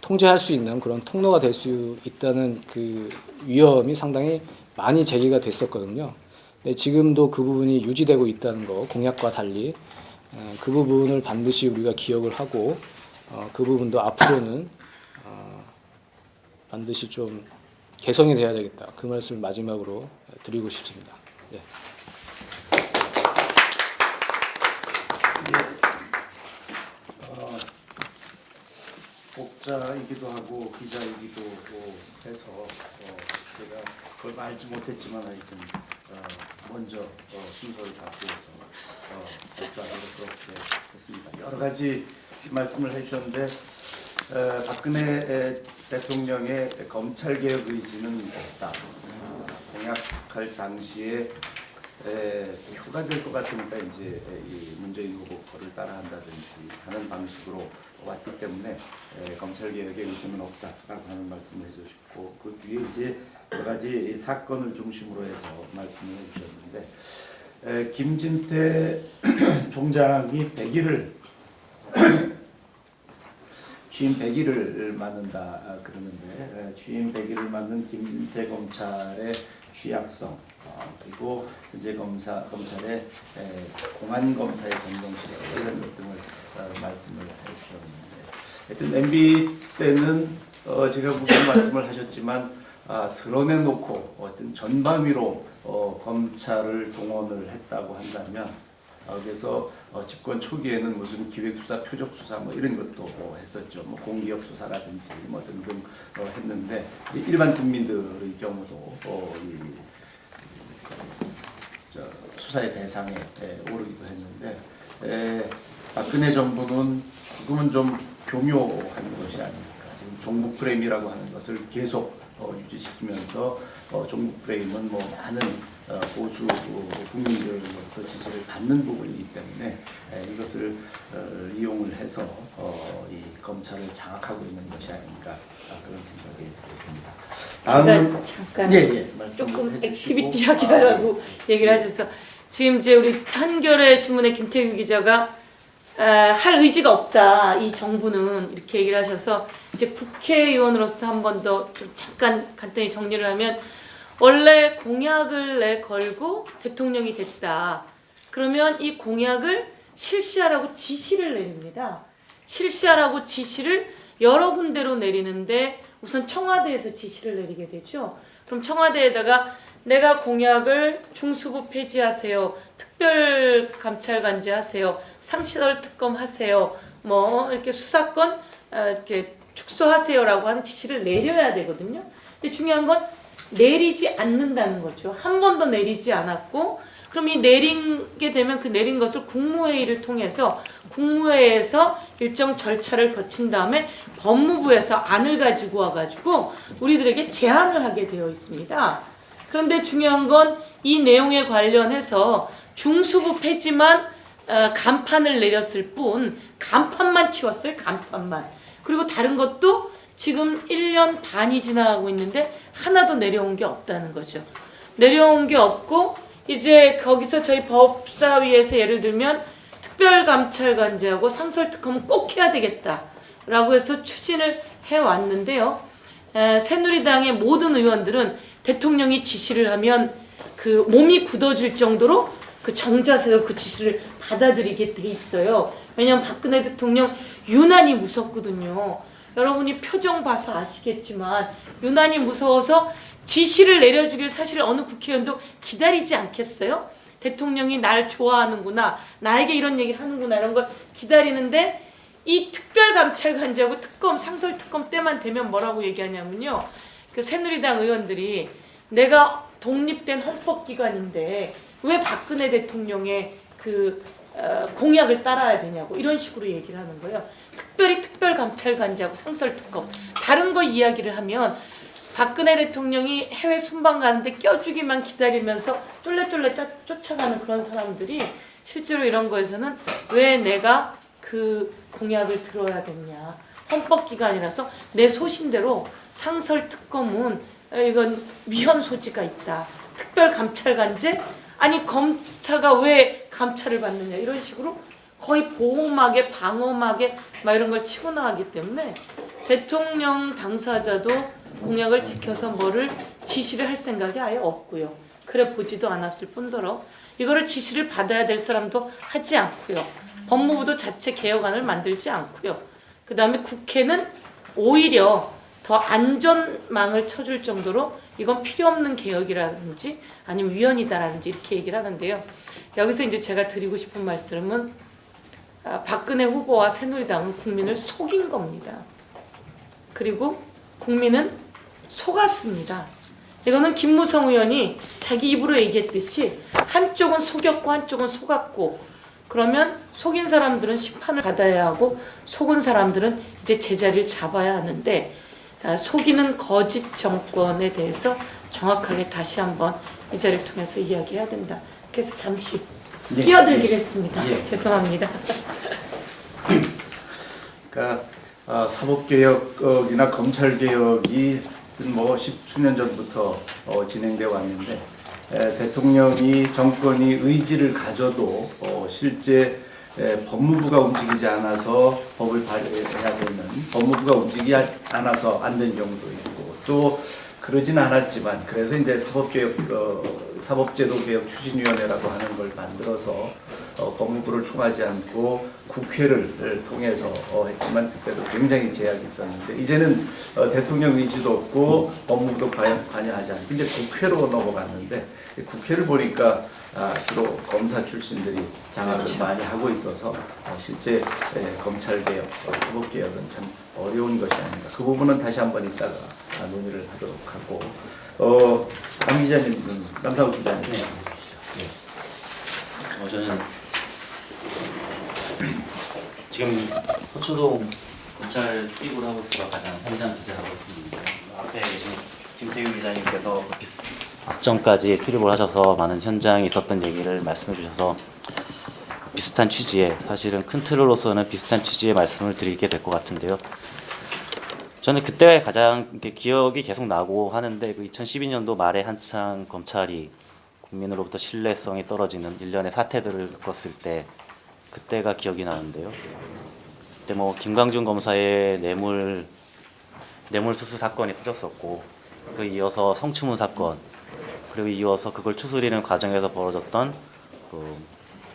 통제할 수 있는 그런 통로가 될 수 있다는 그 위험이 상당히 많이 제기가 됐었거든요. 근데 지금도 그 부분이 유지되고 있다는 거, 공약과 달리 그 부분을 반드시 우리가 기억을 하고 그 부분도 앞으로는 반드시 좀 개선이 돼야 되겠다, 그 말씀을 마지막으로 드리고 싶습니다. 네. 독자이기도 하고 기자이기도 해서 제가 그걸 알지 못했지만 하여튼 먼저 순서를 바꾸어서 독자하고 그렇게 했습니다. 여러 가지 말씀을 해주셨는데, 박근혜 대통령의 검찰개혁 의지는 없다. 공약할 당시에 표가 될 것 같으니까 이제 이 문재인 후보를 따라한다든지 하는 방식으로 왔기 때문에 검찰개혁의 의지는 없다라고 하는 말씀을 해주셨고, 그 뒤에 이제 여러 가지 사건을 중심으로 해서 말씀을 해주셨는데, 김진태 총장이 100일을 취임 100일을 맞는다 그러는데, 취임 100일을 맞는 김진태 검찰의 취약성, 그리고 현재 검찰의 공안 검사의 정정성, 이런 것 등을 말씀을 해주셨는데, 하여튼 MB 때는 제가 분명 말씀을 하셨지만 드러내놓고 어떤 전방위로 검찰을 동원을 했다고 한다면, 그래서 집권 초기에는 무슨 기획수사, 표적수사 뭐 이런 것도 했었죠. 뭐 공기업 수사라든지 뭐 등등 했는데, 일반 국민들의 경우도 수사의 대상에 오르기도 했는데, 박근혜 정부는 조금은 좀 교묘한 것이 아닙니까. 지금 종북 프레임이라고 하는 것을 계속 유지시키면서 종북 프레임은 뭐 많은 보수 국민들로부터 지지를 받는 부분이기 때문에 이것을 이용을 해서 이 검찰을 장악하고 있는 것이 아닌가 그런 생각이 듭니다. 잠깐 말씀 조금 해주시고. 액티비티 이야기하라고 얘기를 하셔서 지금 이제 우리 한겨레 신문의 김태규 기자가 할 의지가 없다 이 정부는 이렇게 얘기를 하셔서 이제 국회의원으로서 한 번 더 좀 잠깐 간단히 정리를 하면 원래 공약을 걸고 대통령이 됐다. 그러면 이 공약을 실시하라고 지시를 내립니다. 실시하라고 지시를 여러 군데로 내리는데 우선 청와대에서 지시를 내리게 되죠. 그럼 청와대에다가 내가 공약을 중수부 폐지하세요. 특별감찰관제 하세요. 상시설 특검 하세요. 뭐 이렇게 수사권 이렇게 축소하세요라고 하는 지시를 내려야 되거든요. 근데 중요한 건 내리지 않는다는 거죠. 한 번도 내리지 않았고 그럼 이 내리게 되면 그 내린 것을 국무회의를 통해서 국무회의에서 일정 절차를 거친 다음에 법무부에서 안을 가지고 와가지고 우리들에게 제안을 하게 되어 있습니다. 그런데 중요한 건 이 내용에 관련해서 중수부 폐지만 간판을 내렸을 뿐 간판만 치웠어요. 간판만. 그리고 다른 것도 지금 1년 반이 지나가고 있는데 하나도 내려온 게 없다는 거죠. 내려온 게 없고 이제 거기서 저희 법사위에서 예를 들면 특별감찰관제하고 상설특검은 꼭 해야 되겠다라고 해서 추진을 해왔는데요. 새누리당의 모든 의원들은 대통령이 지시를 하면 그 몸이 굳어질 정도로 그 정자세로 그 지시를 받아들이게 돼 있어요. 왜냐하면 박근혜 대통령 유난히 무섭거든요. 여러분이 표정 봐서 아시겠지만 유난히 무서워서 지시를 내려주길 사실 어느 국회의원도 기다리지 않겠어요? 대통령이 날 좋아하는구나, 나에게 이런 얘기를 하는구나 이런 걸 기다리는데 이 특별감찰관제하고 특검, 상설특검 때만 되면 뭐라고 얘기하냐면요. 그 새누리당 의원들이 내가 독립된 헌법기관인데 왜 박근혜 대통령의 그 공약을 따라야 되냐고 이런 식으로 얘기를 하는 거예요. 특별히 특별감찰관제하고 상설특검 다른 거 이야기를 하면 박근혜 대통령이 해외 순방 가는데 껴주기만 기다리면서 쫄래쫄래 쫓아가는 그런 사람들이 실제로 이런 거에서는 왜 내가 그 공약을 들어야 됐냐. 헌법기관이라서 내 소신대로 상설특검은 이건 위헌 소지가 있다. 특별감찰관제? 아니 검사가 왜 감찰을 받느냐 이런 식으로 거의 보호막에 방어막에 막 이런 걸 치고 나가기 때문에 대통령 당사자도 공약을 지켜서 뭐를 지시를 할 생각이 아예 없고요. 그래 보지도 않았을 뿐더러 이거를 지시를 받아야 될 사람도 하지 않고요. 법무부도 자체 개혁안을 만들지 않고요. 그 다음에 국회는 오히려 더 안전망을 쳐줄 정도로 이건 필요 없는 개혁이라든지 아니면 위헌이다라든지 이렇게 얘기를 하는데요. 여기서 이제 제가 드리고 싶은 말씀은 박근혜 후보와 새누리당은 국민을 속인 겁니다. 그리고 국민은 속았습니다. 이거는 김무성 의원이 자기 입으로 얘기했듯이 한쪽은 속였고 한쪽은 속았고 그러면 속인 사람들은 심판을 받아야 하고 속은 사람들은 이제 제자리를 잡아야 하는데 속이는 거짓 정권에 대해서 정확하게 다시 한번 이 자리를 통해서 이야기해야 된다. 그래서 잠시 끼어들기로 했습니다. 죄송합니다. 그러니까 사법개혁이나 검찰개혁이 뭐 십수년 전부터 진행되어 왔는데 대통령이 정권이 의지를 가져도 실제 법무부가 움직이지 않아서 법을 발의해야 되는 법무부가 움직이지 않아서 안 된 경우도 있고 또 그러진 않았지만 그래서 이제 사법제도 개혁 추진위원회라고 하는 걸 만들어서 법무부를 통하지 않고 국회를 통해서 했지만 그때도 굉장히 제약이 있었는데 이제는 대통령 의지도 없고 법무부도 관여하지 않고 이제 국회로 넘어갔는데 국회를 보니까 주로 검사 출신들이 장악을 많이 하고 있어서 실제 검찰개혁, 사법개혁은 참 어려운 것이 아닌가. 그 부분은 다시 한번 이따가 논의를 하도록 하고 남 기자님은 남상욱 기자님. 저는 지금 서초동 검찰 출입을 하고 있어서 가장 현장 기자라고 있습니다. 앞에 계신 김태균 기자님께서 앞전까지 출입을 하셔서 많은 현장에 있었던 얘기를 말씀해 주셔서 비슷한 취지의, 사실은 큰 틀로서는 비슷한 취지의 말씀을 드리게 될 것 같은데요. 저는 그때 가장 기억이 계속 나고 하는데, 그 2012년도 말에 한창 검찰이 국민으로부터 신뢰성이 떨어지는 일련의 사태들을 겪었을 때, 그때가 기억이 나는데요. 그때 뭐 김광준 검사의 뇌물수수 사건이 터졌었고, 그 이어서 성추문 사건, 그리고 이어서 그걸 추스리는 과정에서 벌어졌던 그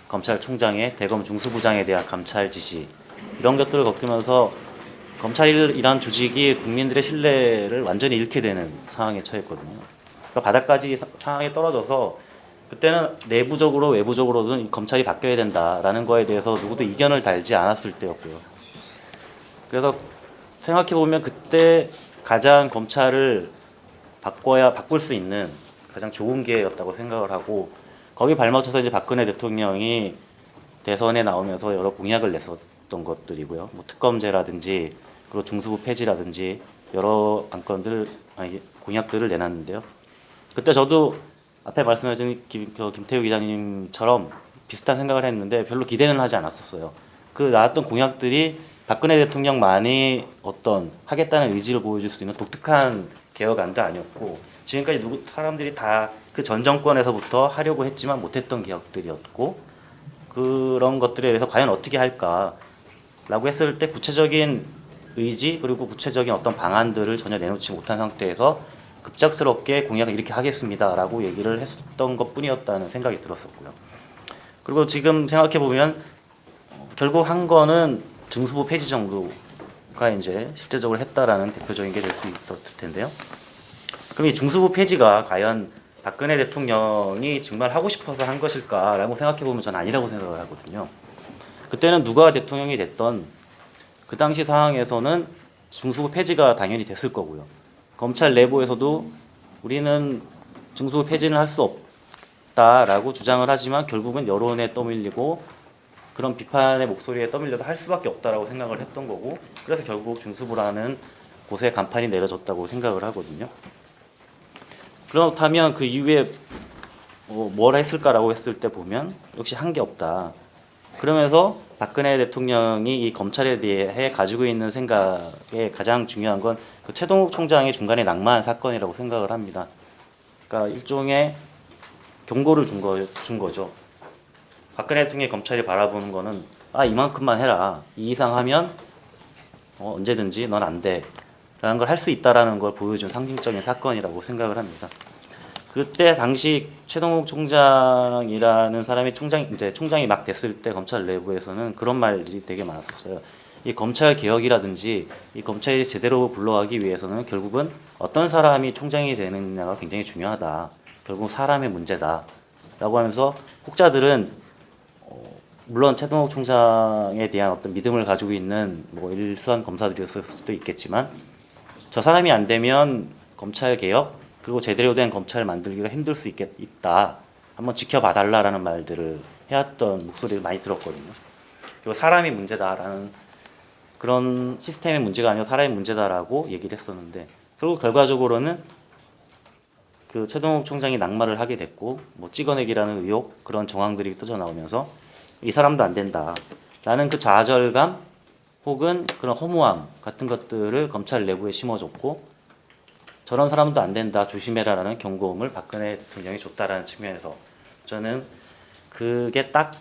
검찰총장의 대검 중수부장에 대한 감찰 지시, 이런 것들을 겪으면서 검찰이란 조직이 국민들의 신뢰를 완전히 잃게 되는 상황에 처했거든요. 그러니까 바닥까지 상황에 떨어져서 그때는 내부적으로 외부적으로든 검찰이 바뀌어야 된다라는 거에 대해서 누구도 이견을 달지 않았을 때였고요. 그래서 생각해보면 그때 가장 검찰을 바꿀 수 있는 가장 좋은 기회였다고 생각을 하고, 거기 발맞춰서 이제 박근혜 대통령이 대선에 나오면서 여러 공약을 냈었던 것들이고요. 뭐 특검제라든지 그리고 중수부 폐지라든지 여러 공약들을 내놨는데요. 그때 저도 앞에 말씀하신 김태우 기자님처럼 비슷한 생각을 했는데 별로 기대는 하지 않았었어요. 그 나왔던 공약들이 박근혜 대통령만이 어떤 하겠다는 의지를 보여줄 수 있는 독특한 개혁안도 아니었고, 지금까지 사람들이 다 그 전 정권에서부터 하려고 했지만 못했던 개혁들이었고, 그런 것들에 대해서 과연 어떻게 할까라고 했을 때 구체적인 의지 그리고 구체적인 어떤 방안들을 전혀 내놓지 못한 상태에서 급작스럽게 공약을 이렇게 하겠습니다라고 얘기를 했었던 것뿐이었다는 생각이 들었었고요. 그리고 지금 생각해 보면 결국 한 거는 중수부 폐지 정도가 이제 실제적으로 했다라는 대표적인 게 될 수 있었을 텐데요. 그럼 이 중수부 폐지가 과연 박근혜 대통령이 정말 하고 싶어서 한 것일까라고 생각해 보면 전 아니라고 생각을 하거든요. 그때는 누가 대통령이 됐던 그 당시 상황에서는 중수부 폐지가 당연히 됐을 거고요. 검찰 내부에서도 우리는 중수부 폐지는 할 수 없다라고 주장을 하지만 결국은 여론에 떠밀리고 그런 비판의 목소리에 떠밀려서 할 수밖에 없다라고 생각을 했던 거고, 그래서 결국 중수부라는 곳에 간판이 내려졌다고 생각을 하거든요. 그렇다면 그 이후에 뭘 했을까라고 했을 때 보면 역시 한 게 없다. 그러면서 박근혜 대통령이 이 검찰에 대해 가지고 있는 생각에 가장 중요한 건 그 최동욱 총장이 중간에 낙마한 사건이라고 생각을 합니다. 그러니까 일종의 경고를 준 거죠. 박근혜 대통령이 검찰이 바라보는 거는 이만큼만 해라. 이 이상 하면 언제든지 넌 안 돼. 라는 걸 할 수 있다라는 걸 보여준 상징적인 사건이라고 생각을 합니다. 그때 당시 최동욱 총장이라는 사람이 총장이 막 됐을 때 검찰 내부에서는 그런 말들이 되게 많았었어요. 이 검찰 개혁이라든지 이 검찰이 제대로 굴러가기 위해서는 결국은 어떤 사람이 총장이 되느냐가 굉장히 중요하다. 결국 사람의 문제다. 라고 하면서 혹자들은 물론 최동욱 총장에 대한 어떤 믿음을 가지고 있는 뭐 일선 검사들이었을 수도 있겠지만, 저 사람이 안 되면 검찰 개혁 그리고 제대로 된 검찰을 만들기가 힘들 수 있다. 한번 지켜봐 달라라는 말들을 해왔던 목소리를 많이 들었거든요. 그리고 사람이 문제다라는, 그런 시스템의 문제가 아니고 사람의 문제다라고 얘기를 했었는데, 결국 결과적으로는 그 최동욱 총장이 낙마를 하게 됐고, 뭐 찍어내기라는 의혹, 그런 정황들이 터져 나오면서 이 사람도 안 된다라는 그 좌절감 혹은 그런 허무함 같은 것들을 검찰 내부에 심어줬고, 저런 사람도 안 된다, 조심해라라는 경고음을 박근혜 대통령이 줬다라는 측면에서 저는 그게 딱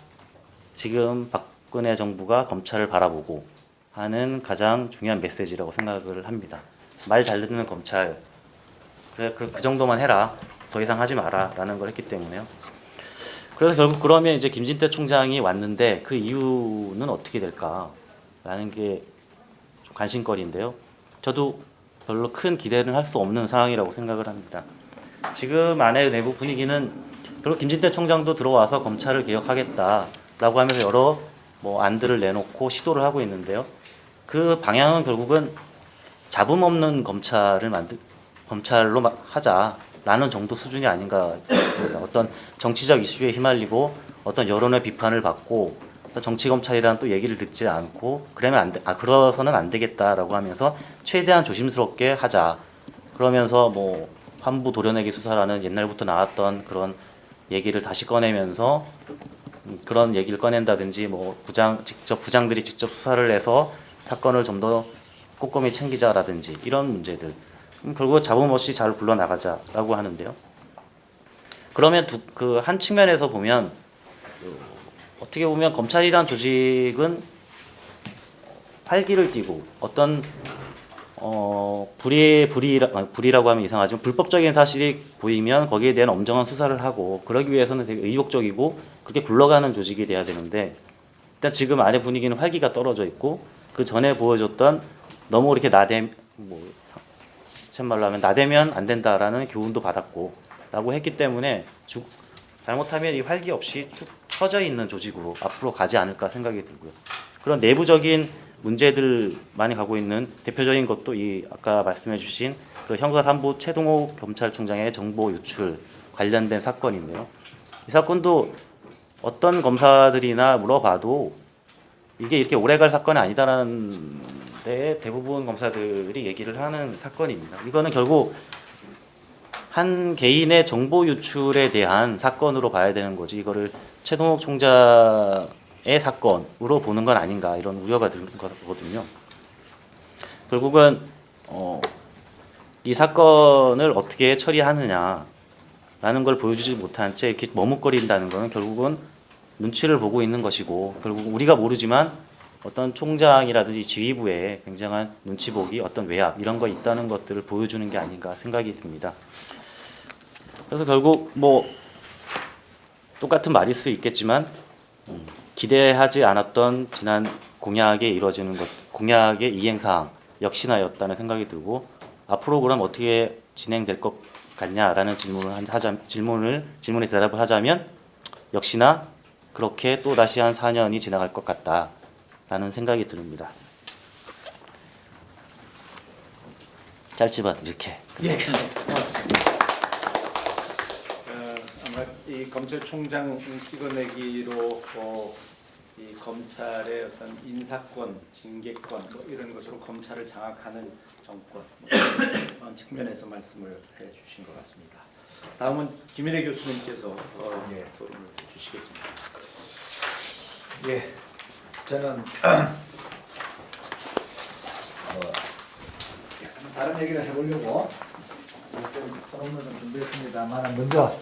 지금 박근혜 정부가 검찰을 바라보고 하는 가장 중요한 메시지라고 생각을 합니다. 말 잘 듣는 검찰, 그래 그 정도만 해라, 더 이상 하지 마라 라는 걸 했기 때문에요. 그래서 결국 그러면 이제 김진태 총장이 왔는데 그 이유는 어떻게 될까라는 게 좀 관심거리인데요. 저도 별로 큰 기대는 할 수 없는 상황이라고 생각을 합니다. 지금 안의 내부 분위기는 결국 김진태 총장도 들어와서 검찰을 개혁하겠다라고 하면서 여러 뭐 안들을 내놓고 시도를 하고 있는데요. 그 방향은 결국은 잡음 없는 검찰로 하자라는 정도 수준이 아닌가 싶습니다. 어떤 정치적 이슈에 휘말리고 어떤 여론의 비판을 받고 정치 검찰이라는 또 얘기를 듣지 않고 그러면 안 돼, 그러서는 안 되겠다라고 하면서 최대한 조심스럽게 하자. 그러면서 뭐 환부 도려내기 수사라는 옛날부터 나왔던 그런 얘기를 다시 꺼내면서 그런 얘기를 꺼낸다든지 뭐 부장들이 직접 수사를 해서 사건을 좀 더 꼼꼼히 챙기자라든지 이런 문제들. 결국 잡음 없이 잘 굴러나가자라고 하는데요. 그러면 그 한 측면에서 보면 어떻게 보면 검찰이란 조직은 활기를 띠고 어떤 불이라고 하면 이상하지만 불법적인 사실이 보이면 거기에 대한 엄정한 수사를 하고 그러기 위해서는 되게 의욕적이고 그렇게 굴러가는 조직이 돼야 되는데 일단 지금 안의 분위기는 활기가 떨어져 있고 그 전에 보여줬던 너무 이렇게 시쳇말로 하면 나대면 안 된다라는 교훈도 받았고 라고 했기 때문에 잘못하면 이 활기 없이 쭉 처져 있는 조직으로 앞으로 가지 않을까 생각이 들고요. 그런 내부적인 문제들 많이 가고 있는 대표적인 것도 이 아까 말씀해 주신 그 형사 3부 최동호 검찰총장의 정보 유출 관련된 사건인데요. 이 사건도 어떤 검사들이나 물어봐도 이게 이렇게 오래갈 사건이 아니다라는 데 대부분 검사들이 얘기를 하는 사건입니다. 이거는 결국 한 개인의 정보 유출에 대한 사건으로 봐야 되는 거지 이거를 최동욱 총장의 사건으로 보는 건 아닌가 이런 우려가 드는 거거든요. 결국은 이 사건을 어떻게 처리하느냐라는 걸 보여주지 못한 채 이렇게 머뭇거린다는 것은 결국은 눈치를 보고 있는 것이고 결국 우리가 모르지만 어떤 총장이라든지 지휘부에 굉장한 눈치 보기, 어떤 외압 이런 거 있다는 것들을 보여주는 게 아닌가 생각이 듭니다. 그래서 결국 뭐 똑같은 말일 수 있겠지만 기대하지 않았던 지난 공약에 이루어지는 것, 공약의 이행사항 역시나였다는 생각이 들고 앞으로 그럼 어떻게 진행될 것 같냐라는 질문에 대답을 하자면 역시나 그렇게 또 다시 한 4년이 지나갈 것 같다라는 생각이 듭니다. 짧지만 이렇게. 예, 고맙습니다. 아마 이 검찰총장 찍어내기로 이 검찰의 어떤 인사권, 징계권 뭐 이런 것으로 검찰을 장악하는 정권 그런 측면에서 말씀을 해주신 것 같습니다. 다음은 김일혜 교수님께서 토론을 해주시겠습니다. 예, 저는 다른 얘기를 해보려고 좀 토론을 좀 준비했습니다만 먼저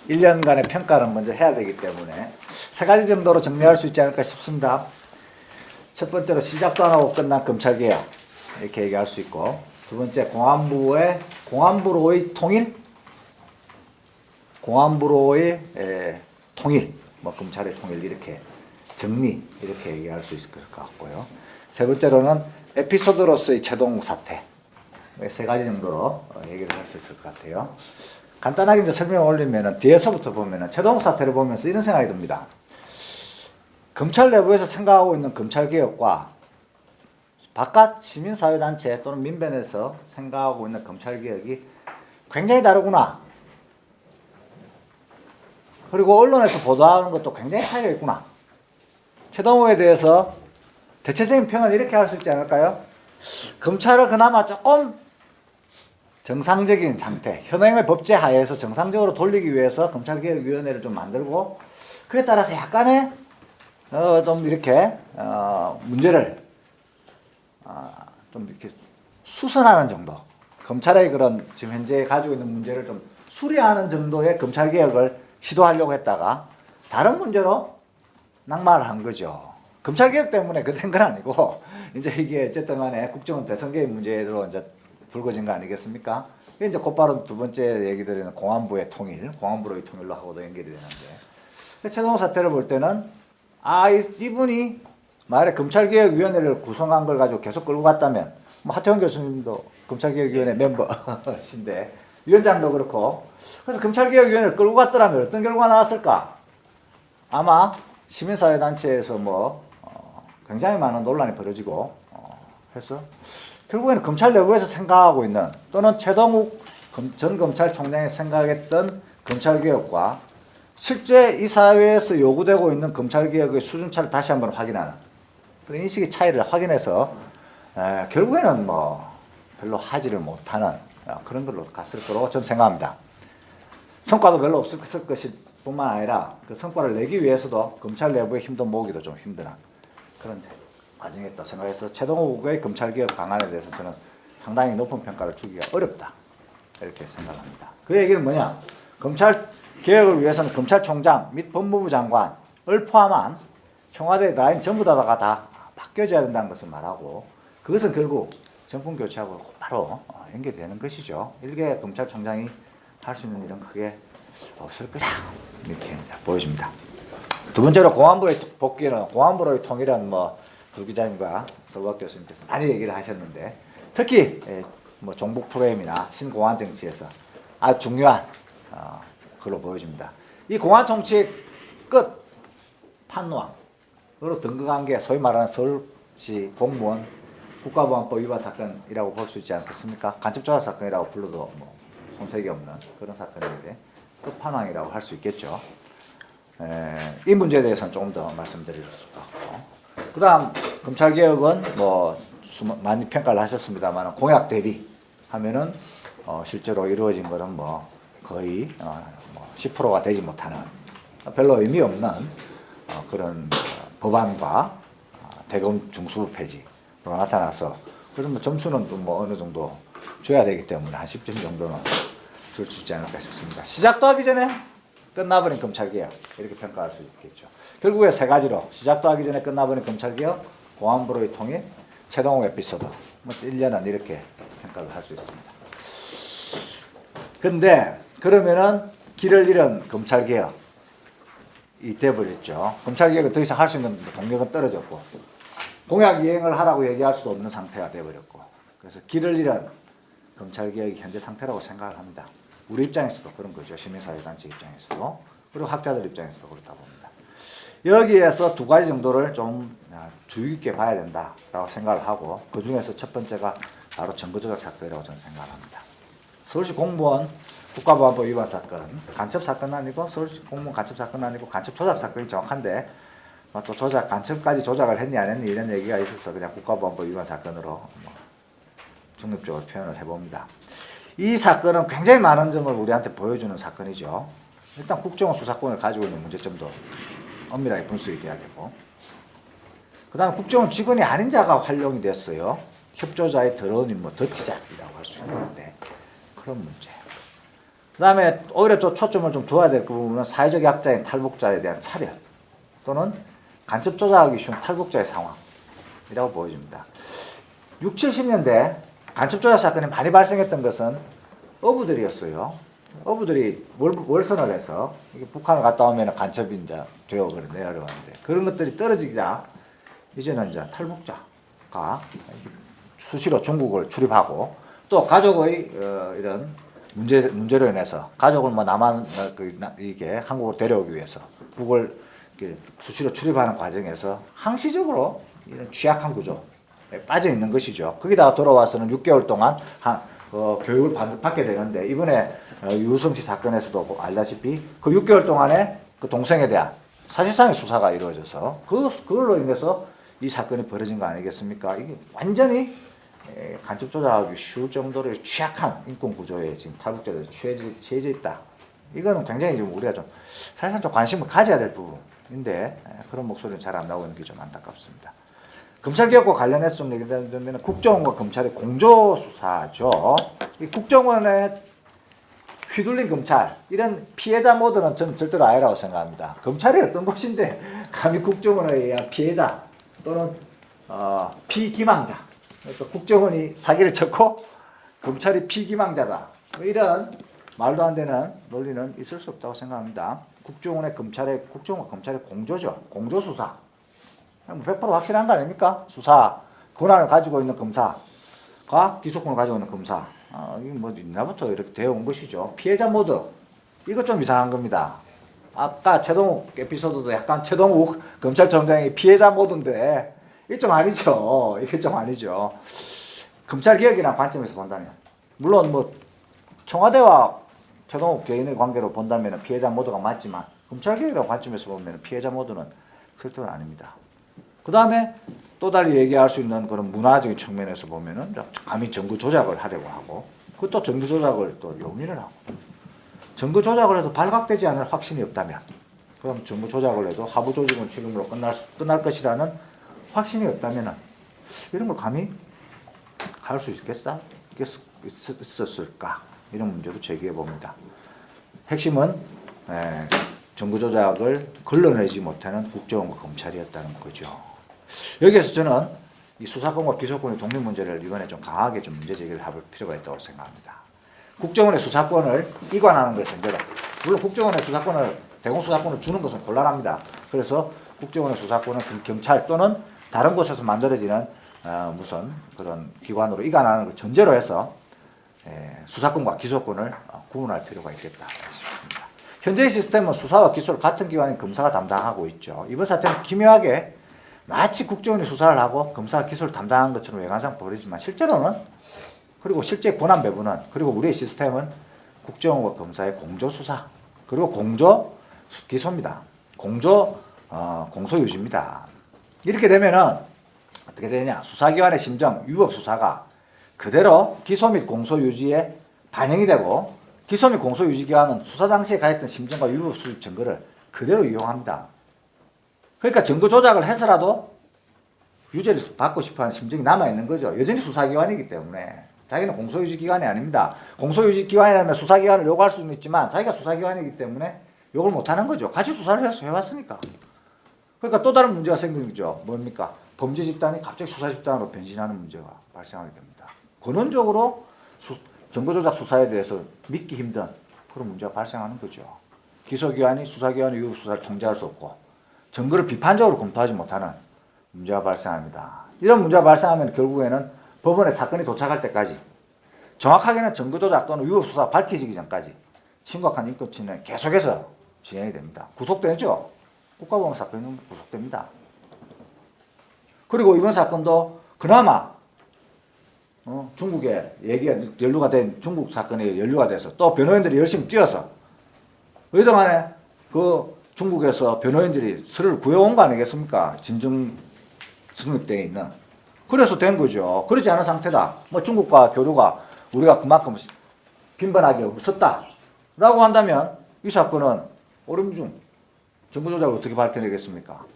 1년간의 평가를 먼저 해야 되기 때문에 세 가지 정도로 정리할 수 있지 않을까 싶습니다. 첫 번째로 시작도 안 하고 끝난 검찰개혁 이렇게 얘기할 수 있고 두 번째 공안부로의 통일 뭐 검찰의 통일 이렇게 정리 이렇게 얘기할 수 있을 것 같고요. 세 번째로는 에피소드로서의 최동욱 사태 세 가지 정도로 얘기를 할 수 있을 것 같아요. 간단하게 이제 설명을 올리면은 뒤에서부터 보면은 최동욱 사태를 보면서 이런 생각이 듭니다. 검찰 내부에서 생각하고 있는 검찰 개혁과 바깥 시민사회단체 또는 민변에서 생각하고 있는 검찰 개혁이 굉장히 다르구나. 그리고 언론에서 보도하는 것도 굉장히 차이가 있구나. 최동욱에 대해서 대체적인 평은 이렇게 할 수 있지 않을까요? 검찰을 그나마 조금 정상적인 상태, 현행의 법제 하에서 정상적으로 돌리기 위해서 검찰개혁위원회를 좀 만들고 그에 따라서 약간의 좀 이렇게 문제를 좀 이렇게 수선하는 정도, 검찰의 그런 지금 현재 가지고 있는 문제를 좀 수리하는 정도의 검찰개혁을 시도하려고 했다가 다른 문제로 낙마를 한 거죠. 검찰개혁 때문에 그된 건 아니고 이제 이게 어쨌든 간에 국정원 대선 개입 문제로 이제 불거진 거 아니겠습니까? 이게 이제 곧바로 두 번째 얘기 드리는 공안부의 통일, 공안부로의 통일로 하고도 연결이 되는데 최동욱 사태를 볼 때는 이분이 만약에 검찰개혁위원회를 구성한 걸 가지고 계속 끌고 갔다면 뭐 하태원 교수님도 검찰개혁위원회 멤버신데 위원장도 그렇고 그래서 검찰개혁위원회를 끌고 갔더라면 어떤 결과가 나왔을까? 아마 시민사회단체에서 뭐 굉장히 많은 논란이 벌어지고 해서 결국에는 검찰 내부에서 생각하고 있는 또는 최동욱 전 검찰총장이 생각했던 검찰개혁과 실제 이 사회에서 요구되고 있는 검찰개혁의 수준차를 다시 한번 확인하는 그런 인식의 차이를 확인해서 결국에는 뭐 별로 하지를 못하는 그런 걸로 갔을 거라고 저는 생각합니다. 성과도 별로 없을 것일 뿐만 아니라 그 성과를 내기 위해서도 검찰 내부의 힘도 모으기도 좀 힘든 그런 과정이 있다고 생각해서 최동욱의 검찰개혁 방안에 대해서 저는 상당히 높은 평가를 주기가 어렵다 이렇게 생각합니다. 그 얘기는 뭐냐? 검찰 개혁을 위해서는 검찰총장 및 법무부 장관을 포함한 청와대 라인 전부 다가 다 바뀌어져야 된다는 것을 말하고 그것은 결국 정권 교체하고 바로 연계되는 것이죠. 일개 검찰총장이 할 수 있는 일은 크게 없을 거다 이렇게 보여집니다. 두 번째로 공안부의 복귀는 공안부의 통일은 뭐 두 기자님과 서박 교수님께서 많이 얘기를 하셨는데 특히 뭐 종북 프로그램이나 신공안 정치에서 아주 중요한 걸로 보여집니다. 이 공안 통치 끝 판왕으로 등극한 게 소위 말하는 서울시 공무원 국가보안법 위반 사건이라고 볼 수 있지 않겠습니까? 간첩조사 사건이라고 불러도 뭐 손색이 없는 그런 사건인데 끝판왕이라고 할 수 있겠죠. 이 문제에 대해서는 조금 더 말씀드릴 수 같고 그 다음 검찰개혁은 뭐 많이 평가를 하셨습니다만 공약 대비 하면은 실제로 이루어진 것은 뭐 거의 10%가 되지 못하는 별로 의미 없는 그런 법안과 대검 중수 폐지로 나타나서 그러면 점수는 또 뭐 어느 정도 줘야 되기 때문에 한 10점 정도는 줄 수 있지 않을까 싶습니다. 시작도 하기 전에 끝나버린 검찰개혁 이렇게 평가할 수 있겠죠. 결국에 세 가지로 시작도 하기 전에 끝나버린 검찰개혁, 공안부로의 통일, 최동욱 에피소드 뭐 1년은 이렇게 평가를 할 수 있습니다. 근데 그러면은 길을 잃은 검찰개혁이 돼버렸죠. 검찰개혁은 더 이상 할 수 있는 동력은 떨어졌고 공약 이행을 하라고 얘기할 수도 없는 상태가 돼버렸고 그래서 길을 잃은 검찰개혁이 현재 상태라고 생각을 합니다. 우리 입장에서도 그런 거죠. 시민사회단체 입장에서도 그리고 학자들 입장에서도 그렇다 봅니다. 여기에서 두 가지 정도를 좀 주의 깊게 봐야 된다라고 생각을 하고 그 중에서 첫 번째가 바로 정거조작 사건이라고 저는 생각합니다. 서울시 공무원 국가보안법 위반 사건, 간첩 사건은 아니고 서울시 공무원 간첩 사건은 아니고 간첩 조작 사건이 정확한데 또 조작, 간첩까지 조작을 했니 안 했니 이런 얘기가 있어서 그냥 국가보안법 위반 사건으로 중립적으로 표현을 해봅니다. 이 사건은 굉장히 많은 점을 우리한테 보여주는 사건이죠. 일단 국정원 수사권을 가지고 있는 문제점도 엄밀하게 분수해야 되고 그 다음 국정원 직원이 아닌 자가 활용이 됐어요. 협조자의 더러운 인물, 더티잡이라고 할 수 있는데 그런 문제. 그 다음에 오히려 또 초점을 좀 둬야 될 그 부분은 사회적 약자인 탈북자에 대한 차별 또는 간첩 조작하기 쉬운 탈북자의 상황이라고 보여집니다. 60, 70년대 간첩 조작 사건이 많이 발생했던 것은 어부들이었어요. 어부들이 월선을 해서 북한을 갔다 오면 간첩이 이제 되어 내려가는데 그런 것들이 떨어지자 이제는 이제 탈북자가 수시로 중국을 출입하고 또 가족의 이런 문제로 인해서 가족을 뭐 남한 이게 한국으로 데려오기 위해서 북을 수시로 출입하는 과정에서 항시적으로 이런 취약한 구조에 빠져 있는 것이죠. 거기다가 돌아와서는 6개월 동안 교육을 받게 되는데 이번에 유성 씨 사건에서도 알다시피 그 6개월 동안에 그 동생에 대한 사실상의 수사가 이루어져서 그걸로 인해서 이 사건이 벌어진 거 아니겠습니까? 이게 완전히 간첩 조작하기 쉬울 정도로 취약한 인권 구조에 지금 탈북자들이 취해져 있다. 이거는 굉장히 좀 우리가 좀 사실상 좀 관심을 가져야 될 부분인데 그런 목소리는 잘 안 나오는 게 좀 안타깝습니다. 검찰개혁과 관련해서 좀 얘기하면 국정원과 검찰의 공조수사죠. 이 국정원에 휘둘린 검찰 이런 피해자 모드는 저는 절대로 아니라고 생각합니다. 검찰이 어떤 곳인데 감히 국정원에 의한 피해자 또는 피기망자 또 국정원이 사기를 쳤고 검찰이 피기망자다 이런 말도 안 되는 논리는 있을 수 없다고 생각합니다. 국정원과 검찰의 공조죠. 공조수사 100% 확실한 거 아닙니까? 수사 권한을 가지고 있는 검사가 기소권을 가지고 있는 검사 이게 뭐 옛날부터 이렇게 되어 온 것이죠. 피해자 모드 이거 좀 이상한 겁니다. 아까 최동욱 에피소드도 약간 최동욱 검찰총장이 피해자 모드인데 이게 좀 아니죠. 이게 좀 아니죠. 검찰개혁이라는 관점에서 본다면 물론 뭐 청와대와 최동욱 개인의 관계로 본다면 피해자 모드가 맞지만 검찰개혁이라는 관점에서 보면 피해자 모두는 그렇던 아닙니다. 그 다음에 또 달리 얘기할 수 있는 그런 문화적인 측면에서 보면은 감히 정부 조작을 하려고 하고 그것도 정부 조작을 또 용인을 하고 정부 조작을 해도 발각되지 않을 확신이 없다면 그럼 정부 조작을 해도 하부 조직은 책임으로 끝날 것이라는 확신이 없다면은 이런 걸 감히 할 수 있었을까 이런 문제도 제기해 봅니다. 핵심은 정부 조작을 걸러내지 못하는 국정원과 검찰이었다는 거죠. 여기에서 저는 이 수사권과 기소권의 독립 문제를 이번에 좀 강하게 좀 문제 제기를 해볼 필요가 있다고 생각합니다. 국정원의 수사권을 이관하는 걸 전제로 물론 국정원의 수사권을 대공수사권을 주는 것은 곤란합니다. 그래서 국정원의 수사권은 경찰 또는 다른 곳에서 만들어지는 무슨 그런 기관으로 이관하는 걸 전제로 해서 수사권과 기소권을 구분할 필요가 있겠다 싶습니다. 현재의 시스템은 수사와 기소를 같은 기관인 검사가 담당하고 있죠. 이번 사태는 기묘하게 마치 국정원이 수사를 하고 검사가 기소를 담당한 것처럼 외관상 보이지만 실제로는 그리고 실제 권한 배분은 그리고 우리의 시스템은 국정원과 검사의 공조 수사 그리고 공조 기소입니다. 공소 유지입니다. 이렇게 되면은 어떻게 되냐? 수사기관의 심정, 위법 수사가 그대로 기소 및 공소 유지에 반영이 되고 기소 및 공소 유지 기관은 수사 당시에 가했던 심정과 위법 수집 증거를 그대로 이용합니다. 그러니까 증거 조작을 해서라도 유죄를 받고 싶어하는 심정이 남아있는 거죠. 여전히 수사기관이기 때문에 자기는 공소유지 기관이 아닙니다. 공소유지 기관이라면 수사기관을 요구할 수는 있지만 자기가 수사기관이기 때문에 요구를 못하는 거죠. 같이 수사를 해왔으니까. 그러니까 또 다른 문제가 생기는 거죠. 뭡니까? 범죄 집단이 갑자기 수사 집단으로 변신하는 문제가 발생하게 됩니다. 근원적으로 정보조작 수사에 대해서 믿기 힘든 그런 문제가 발생하는 거죠. 기소기관이 수사기관의 위법 수사를 통제할 수 없고 증거를 비판적으로 검토하지 못하는 문제가 발생합니다. 이런 문제가 발생하면 결국에는 법원에 사건이 도착할 때까지 정확하게는 증거조작 또는 위법 수사가 밝혀지기 전까지 심각한 인권 침해는 계속해서 진행이 됩니다. 구속되죠. 국가보안 사건은 구속됩니다. 그리고 이번 사건도 그나마 중국에 얘기가 연루가 된 중국 사건에 연루가 돼서 또 변호인들이 열심히 뛰어서 그동안에 그 중국에서 변호인들이 서류를 구해온 거 아니겠습니까? 진정 성립되어 있는. 그래서 된 거죠. 그렇지 않은 상태다. 뭐 중국과 교류가 우리가 그만큼 빈번하게 없었다. 라고 한다면 이 사건은 오름중 정보조작을 어떻게 밝혀내겠습니까?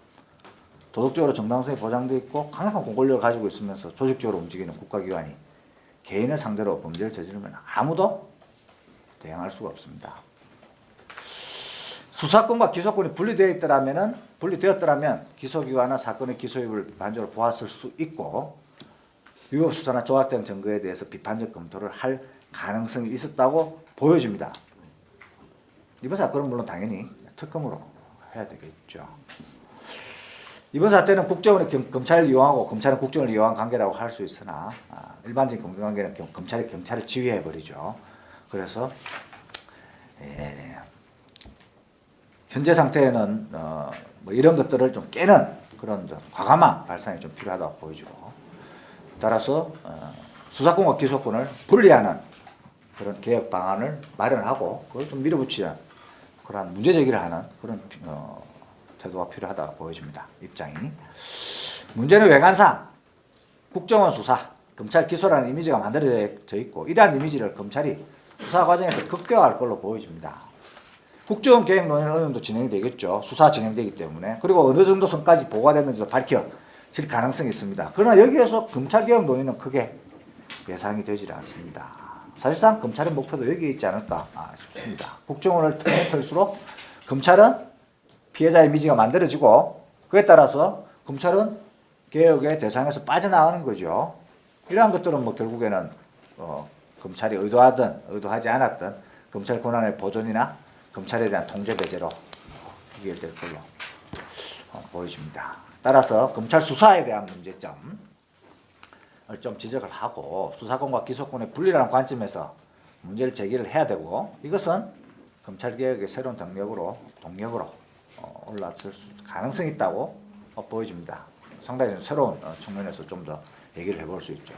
도덕적으로 정당성이 보장되어 있고 강력한 공권력을 가지고 있으면서 조직적으로 움직이는 국가기관이 개인을 상대로 범죄를 저지르면 아무도 대항할 수가 없습니다. 수사권과 기소권이 분리되었더라면 기소기관은 사건의 기소입을 비판적으로 보았을 수 있고 위법 수사나 조작된 증거에 대해서 비판적 검토를 할 가능성이 있었다고 보여집니다. 이번 사건은 물론 당연히 특검으로 해야 되겠죠. 이번 사태는 국정원이 검찰을 이용하고 검찰은 국정원을 이용한 관계라고 할 수 있으나 일반적인 검경관계는 검찰이 경찰을 지휘해버리죠. 그래서 현재 상태에는 뭐 이런 것들을 좀 깨는 그런 좀 과감한 발상이 좀 필요하다고 보이죠. 따라서 수사권과 기소권을 분리하는 그런 개혁 방안을 마련하고 그걸 좀 밀어붙이는 그런 문제 제기를 하는 그런 태도가 필요하다고 보여집니다. 입장이. 문제는 외관상 국정원 수사, 검찰 기소라는 이미지가 만들어져 있고 이러한 이미지를 검찰이 수사 과정에서 극대화할 걸로 보여집니다. 국정원 개혁 논의는 어느 정도 진행이 되겠죠. 수사 진행되기 때문에. 그리고 어느 정도 선까지 보고가 됐는지도 밝혀질 가능성이 있습니다. 그러나 여기에서 검찰 개혁 논의는 크게 예상이 되질 않습니다. 사실상 검찰의 목표도 여기에 있지 않을까 싶습니다. 국정원을 털수록 검찰은 피해자 이미지가 만들어지고 그에 따라서 검찰은 개혁의 대상에서 빠져나가는 거죠. 이러한 것들은 뭐 결국에는 검찰이 의도하든 의도하지 않았든 검찰 권한의 보존이나 검찰에 대한 통제 배제로 해결될 걸로 보여집니다. 따라서 검찰 수사에 대한 문제점을 좀 지적을 하고 수사권과 기소권의 분리라는 관점에서 문제를 제기를 해야 되고 이것은 검찰개혁의 새로운 동력으로 올라설 가능성이 있다고 보여집니다. 상당히 좀 새로운 측면에서 좀 더 얘기를 해볼 수 있죠.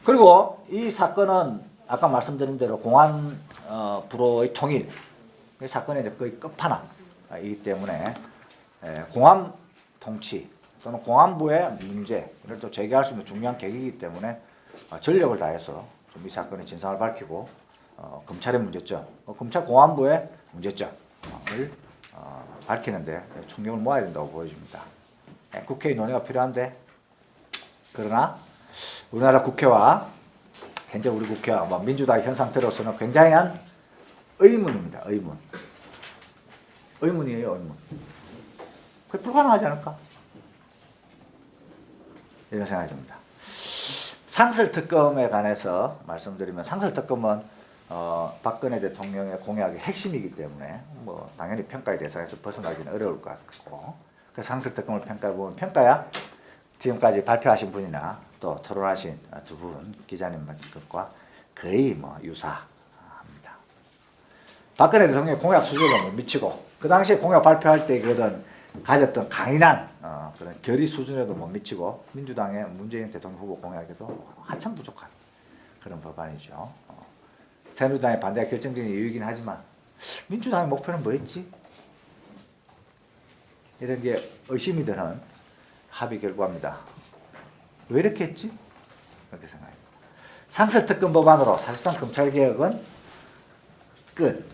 그리고 이 사건은 아까 말씀드린 대로 공안 부로의 통일 이 사건의 이제 거의 끝판왕 이기 때문에 공안 통치 또는 공안부의 문제를 또 제기할 수 있는 중요한 계기이기 때문에 전력을 다해서 좀 이 사건의 진상을 밝히고 검찰의 문제점, 검찰 공안부의 문제점을 밝히는데 총력을 모아야 된다고 보여집니다. 국회의 논의가 필요한데 그러나 우리나라 국회와 현재 우리 국회와 민주당의 현 상태로서는 굉장한 의문입니다. 의문이에요. 의문. 그게 불가능하지 않을까? 이런 생각이 듭니다. 상설특검에 관해서 말씀드리면 상설특검은 박근혜 대통령의 공약의 핵심이기 때문에 뭐 당연히 평가의 대상에서 벗어나기는 어려울 것 같고 그 상설특검을 평가해보면 평가야 지금까지 발표하신 분이나 또 토론하신 두 분 기자님 것과 거의 뭐 유사합니다. 박근혜 대통령의 공약 수준을 못 미치고 그 당시에 공약 발표할 때 그런 가졌던 강인한 그런 결의 수준에도 못 미치고 민주당의 문재인 대통령 후보 공약에도 한참 부족한 그런 법안이죠. 새누리당의 반대가 결정적인 이유이긴 하지만 민주당의 목표는 뭐였지? 이런 게 의심이 드는 합의 결과입니다. 왜 이렇게 했지? 그렇게 생각합니다. 상설특검 법안으로 사실상 검찰개혁은 끝.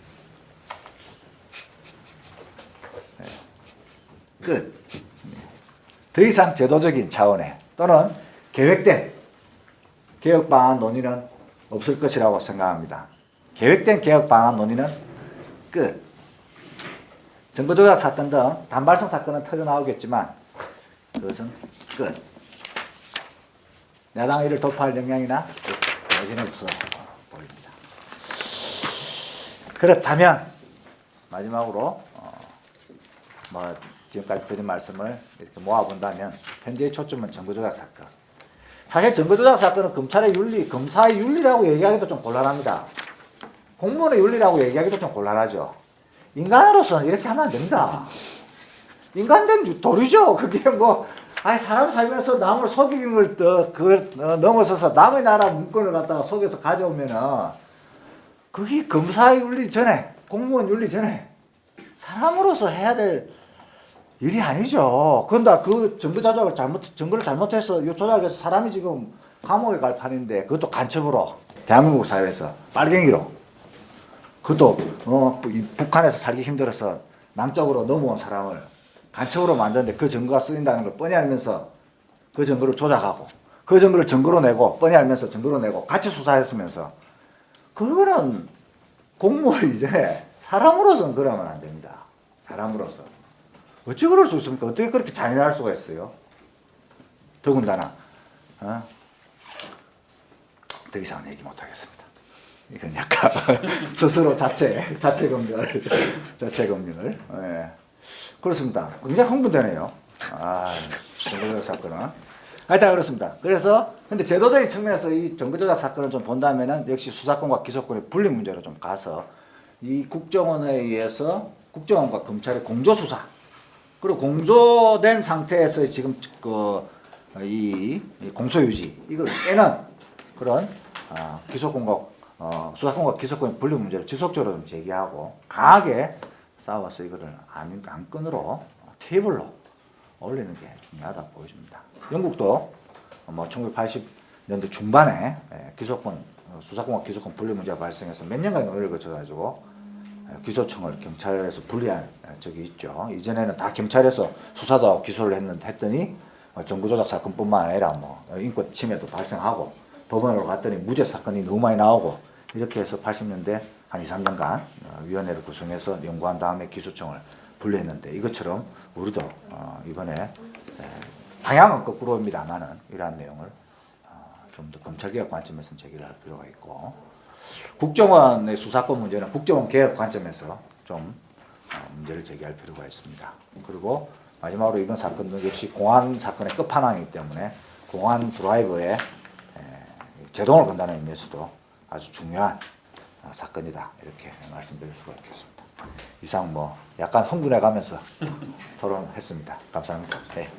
끝. 더 이상 제도적인 차원의 또는 계획된 개혁 방안 논의는 없을 것이라고 생각합니다. 계획된 개혁 방안 논의는 끝. 증거조작 사건 등 단발성 사건은 터져나오겠지만 그것은 끝. 야당 이를 돌파할 역량이나 여지는 없어 보입니다. 그렇다면 마지막으로 뭐 지금까지 드린 말씀을 이렇게 모아본다면 현재의 초점은 증거조작 사건. 사실 증거조작 사건은 검찰의 윤리, 검사의 윤리라고 얘기하기도 좀 곤란합니다. 공무원의 윤리라고 얘기하기도 좀 곤란하죠. 인간으로서는 이렇게 하면 안 됩니다. 인간된 도리죠. 그게 뭐 사람 살면서 남을 속이는 걸 넘어서서 남의 나라 문건을 갖다가 속여서 가져오면은 그게 검사의 윤리 전에 공무원 윤리 전에 사람으로서 해야 될 일이 아니죠. 그런데 그 증거를 잘못해서 요 조작해서 사람이 지금 감옥에 갈 판인데 그것도 간첩으로 대한민국 사회에서 빨갱이로 그것도 북한에서 살기 힘들어서 남쪽으로 넘어온 사람을 간첩으로 만드는데 그 증거가 쓰인다는 걸 뻔히 알면서 그 증거를 조작하고 그 증거를 증거로 내고 뻔히 알면서 증거로 내고 같이 수사했으면서 그거는 공무원 이전에 사람으로서는 그러면 안 됩니다. 사람으로서. 어찌 그럴 수 있습니까? 어떻게 그렇게 잔인할 수가 있어요? 더군다나 더 이상은 얘기 못하겠습니다. 이건 약간 스스로 자체 검열. 예. 그렇습니다. 굉장히 흥분되네요. 정거조작 사건은. 하여튼 그렇습니다. 그래서 근데 제도적인 측면에서 이 정거조작 사건을 좀 본다면은 역시 수사권과 기소권의 분리 문제로 좀 가서 이 국정원에 의해서 국정원과 검찰의 공조수사 그리고 공조된 상태에서 지금 이 공소유지 이걸 깨는 그런 기소권과 수사권과 기소권의 분리 문제를 지속적으로 좀 제기하고 강하게 싸워서 이거를 안건으로 테이블로 올리는 게 중요하다 보여집니다. 영국도 1980년대 중반에 수사권과 기소권 분리 문제가 발생해서 몇 년간 논의를 거쳐가지고 기소청을 경찰에서 분리한 적이 있죠. 이전에는 다 경찰에서 수사도 하고 기소를 했더니 정부조작 사건뿐만 아니라 인권 침해도 발생하고 법원으로 갔더니 무죄 사건이 너무 많이 나오고 이렇게 해서 80년대 한 2, 3년간 위원회를 구성해서 연구한 다음에 기소청을 분리했는데 이것처럼 우리도 이번에 방향은 거꾸로입니다만은 이러한 내용을 좀 더 검찰개혁 관점에서 제기를 할 필요가 있고 국정원의 수사권 문제는 국정원 개혁 관점에서 좀 문제를 제기할 필요가 있습니다. 그리고 마지막으로 이번 사건도 역시 공안 사건의 끝판왕이기 때문에 공안 드라이버에 제동을 건다는 의미에서도 아주 중요한 사건이다 이렇게 말씀드릴 수가 있겠습니다. 이상 약간 흥분해 가면서 토론했습니다. 감사합니다. 네.